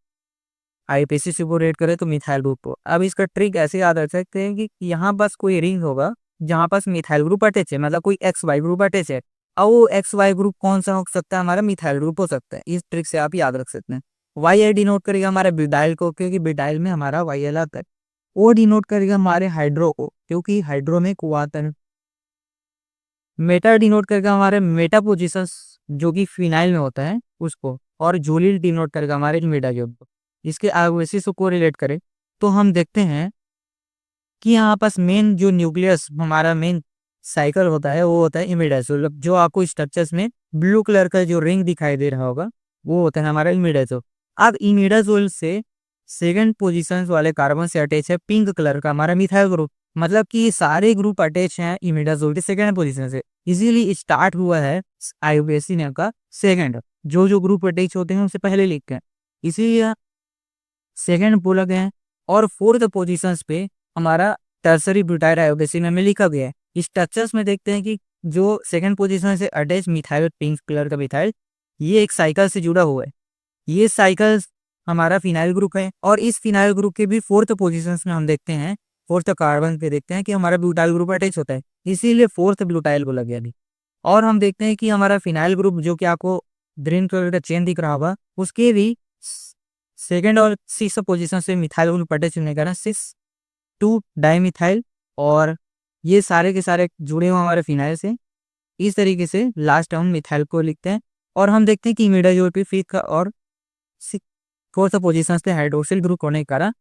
आईयूपीएसी से को रेट करे तो मिथाइल ग्रुप को। अब इसका ट्रिक ऐसे याद रख सकते हैं कि यहाँ बस कोई रिंग होगा जहाँ पास मिथाइल ग्रुप अटैच है, मतलब कोई एक्स वाई ग्रुप अटैच है, अब वो एक्स वाई ग्रुप कौन सा हो सकता है, हमारा मिथाइल ग्रुप हो सकता है। इस ट्रिक से आप याद रख सकते हैं। वाई आई डिनोट करेगा हमारे ब्यूटाइल को, क्योंकि ब्यूटाइल में हमारा वाई एल आता है। ओ डिनोट करेगा हमारे हाइड्रो को, क्योंकि हाइड्रो में को आता है। मेटा डिनोट करेगा हमारे मेटा पोजिशंस, जो कि फिनाइल में होता है उसको। और जूलिल डिनोट करेगा हमारे मेटा जो, इसके आगे से को रिलेट करें तो हम देखते हैं कि यहाँ पास मेन जो न्यूक्लियस हमारा मेन साइकिल होता है वो होता है इमिडाजोल। जो आपको स्ट्रक्चर्स में ब्लू कलर का जो रिंग दिखाई दे रहा होगा वो होता है हमारा इमिडाजोल। अब इमिडाजोल से सेकंड पोजीशन वाले कार्बन से अटैच है पिंक कलर का हमारा मिथाइल ग्रुप। मतलब कि ये सारे ग्रुप अटैच हैं इमिडाजोल के सेकंड पोजीशन से, इजीली स्टार्ट हुआ है आईयूपीएसी नेम का सेकंड। जो जो ग्रुप अटैच होते हैं उनसे पहले लिखते हैं, इसीलिए सेकंड बोला गया है। और फोर्थ पोजीशन पे हमारा टर्सरी ब्यूटाइल आयोडेसिन में लिखा गया है। स्ट्रक्चर्स में देखते हैं कि जो सेकंड पोजीशन से अटैच मिथाइल पिंक कलर का मिथाइल, ये एक साइकिल से जुड़ा हुआ है। ये साइकिल हमारा फिनाइल ग्रुप है, और इस फिनाइल ग्रुप के भी फोर्थ पोजीशन में हम देखते हैं, फोर्थ कार्बन पे देखते हैं कि हमारा ब्यूटाइल ग्रुप अटैच होता है, इसीलिए फोर्थ ब्यूटाइल बोला गया अभी। और हम देखते हैं कि हमारा फिनाइल ग्रुप जो कि आपको ग्रीन कलर का चेन दिख रहा होगा, उसके भी सेकेंड और सिक्स पोजीशन से मिथाइल ग्रुप अटैच होने का ना 6,2-डाइमिथाइल, और ये सारे के सारे जुड़े हुए हमारे फिनाइल से। इस तरीके से लास्ट हम मिथाइल को लिखते हैं। और हम देखते हैं कि इमिडाजोल पे फिफ्थ का और फोर्थ पोजीशन से हाइड्रोक्सिल ग्रुप होने के कारण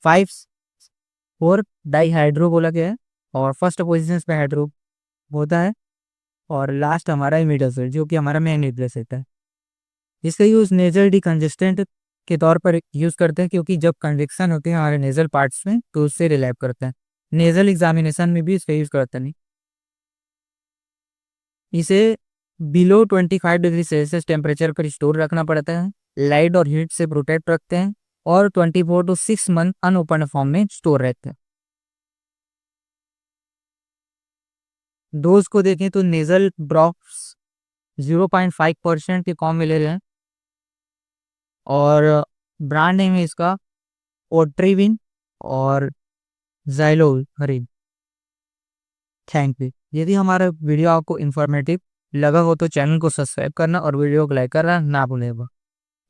5,4-डाइहाइड्रो बोला गया है, और फर्स्ट पोजीशन पे हाइड्रो होता है, और लास्ट हमारा इमिडाजोल जो कि हमारा मेन न्यूक्लियस रहता है। इसका यूज नेजल डिकंजेस्टेंट के तौर पर यूज करते हैं, क्योंकि जब कन्विक्शन होते हैं हमारे नेजल पार्ट्स में तो उससे रिलैप करते हैं। नेजल एग्जामिनेशन में भी इसका यूज करते नहीं। इसे बिलो 25 डिग्री सेल्सियस टेम्परेचर पर स्टोर रखना पड़ता है, लाइट और हीट से प्रोटेक्ट रखते हैं, और 24 to 6 मंथ अनओपन फॉर्म में स्टोर रहते हैं। डोज को देखें तो नेजल ड्रॉप्स 0.5% के कॉम मिले हैं, और ब्रांड नेम है इसका ओट्रिविन और ज़ाइलोल हरीन। Thank you. यदि हमारा वीडियो आपको इन्फॉर्मेटिव लगा हो तो चैनल को सब्सक्राइब करना और वीडियो को लाइक करना ना भूलेगा।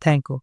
Thank you.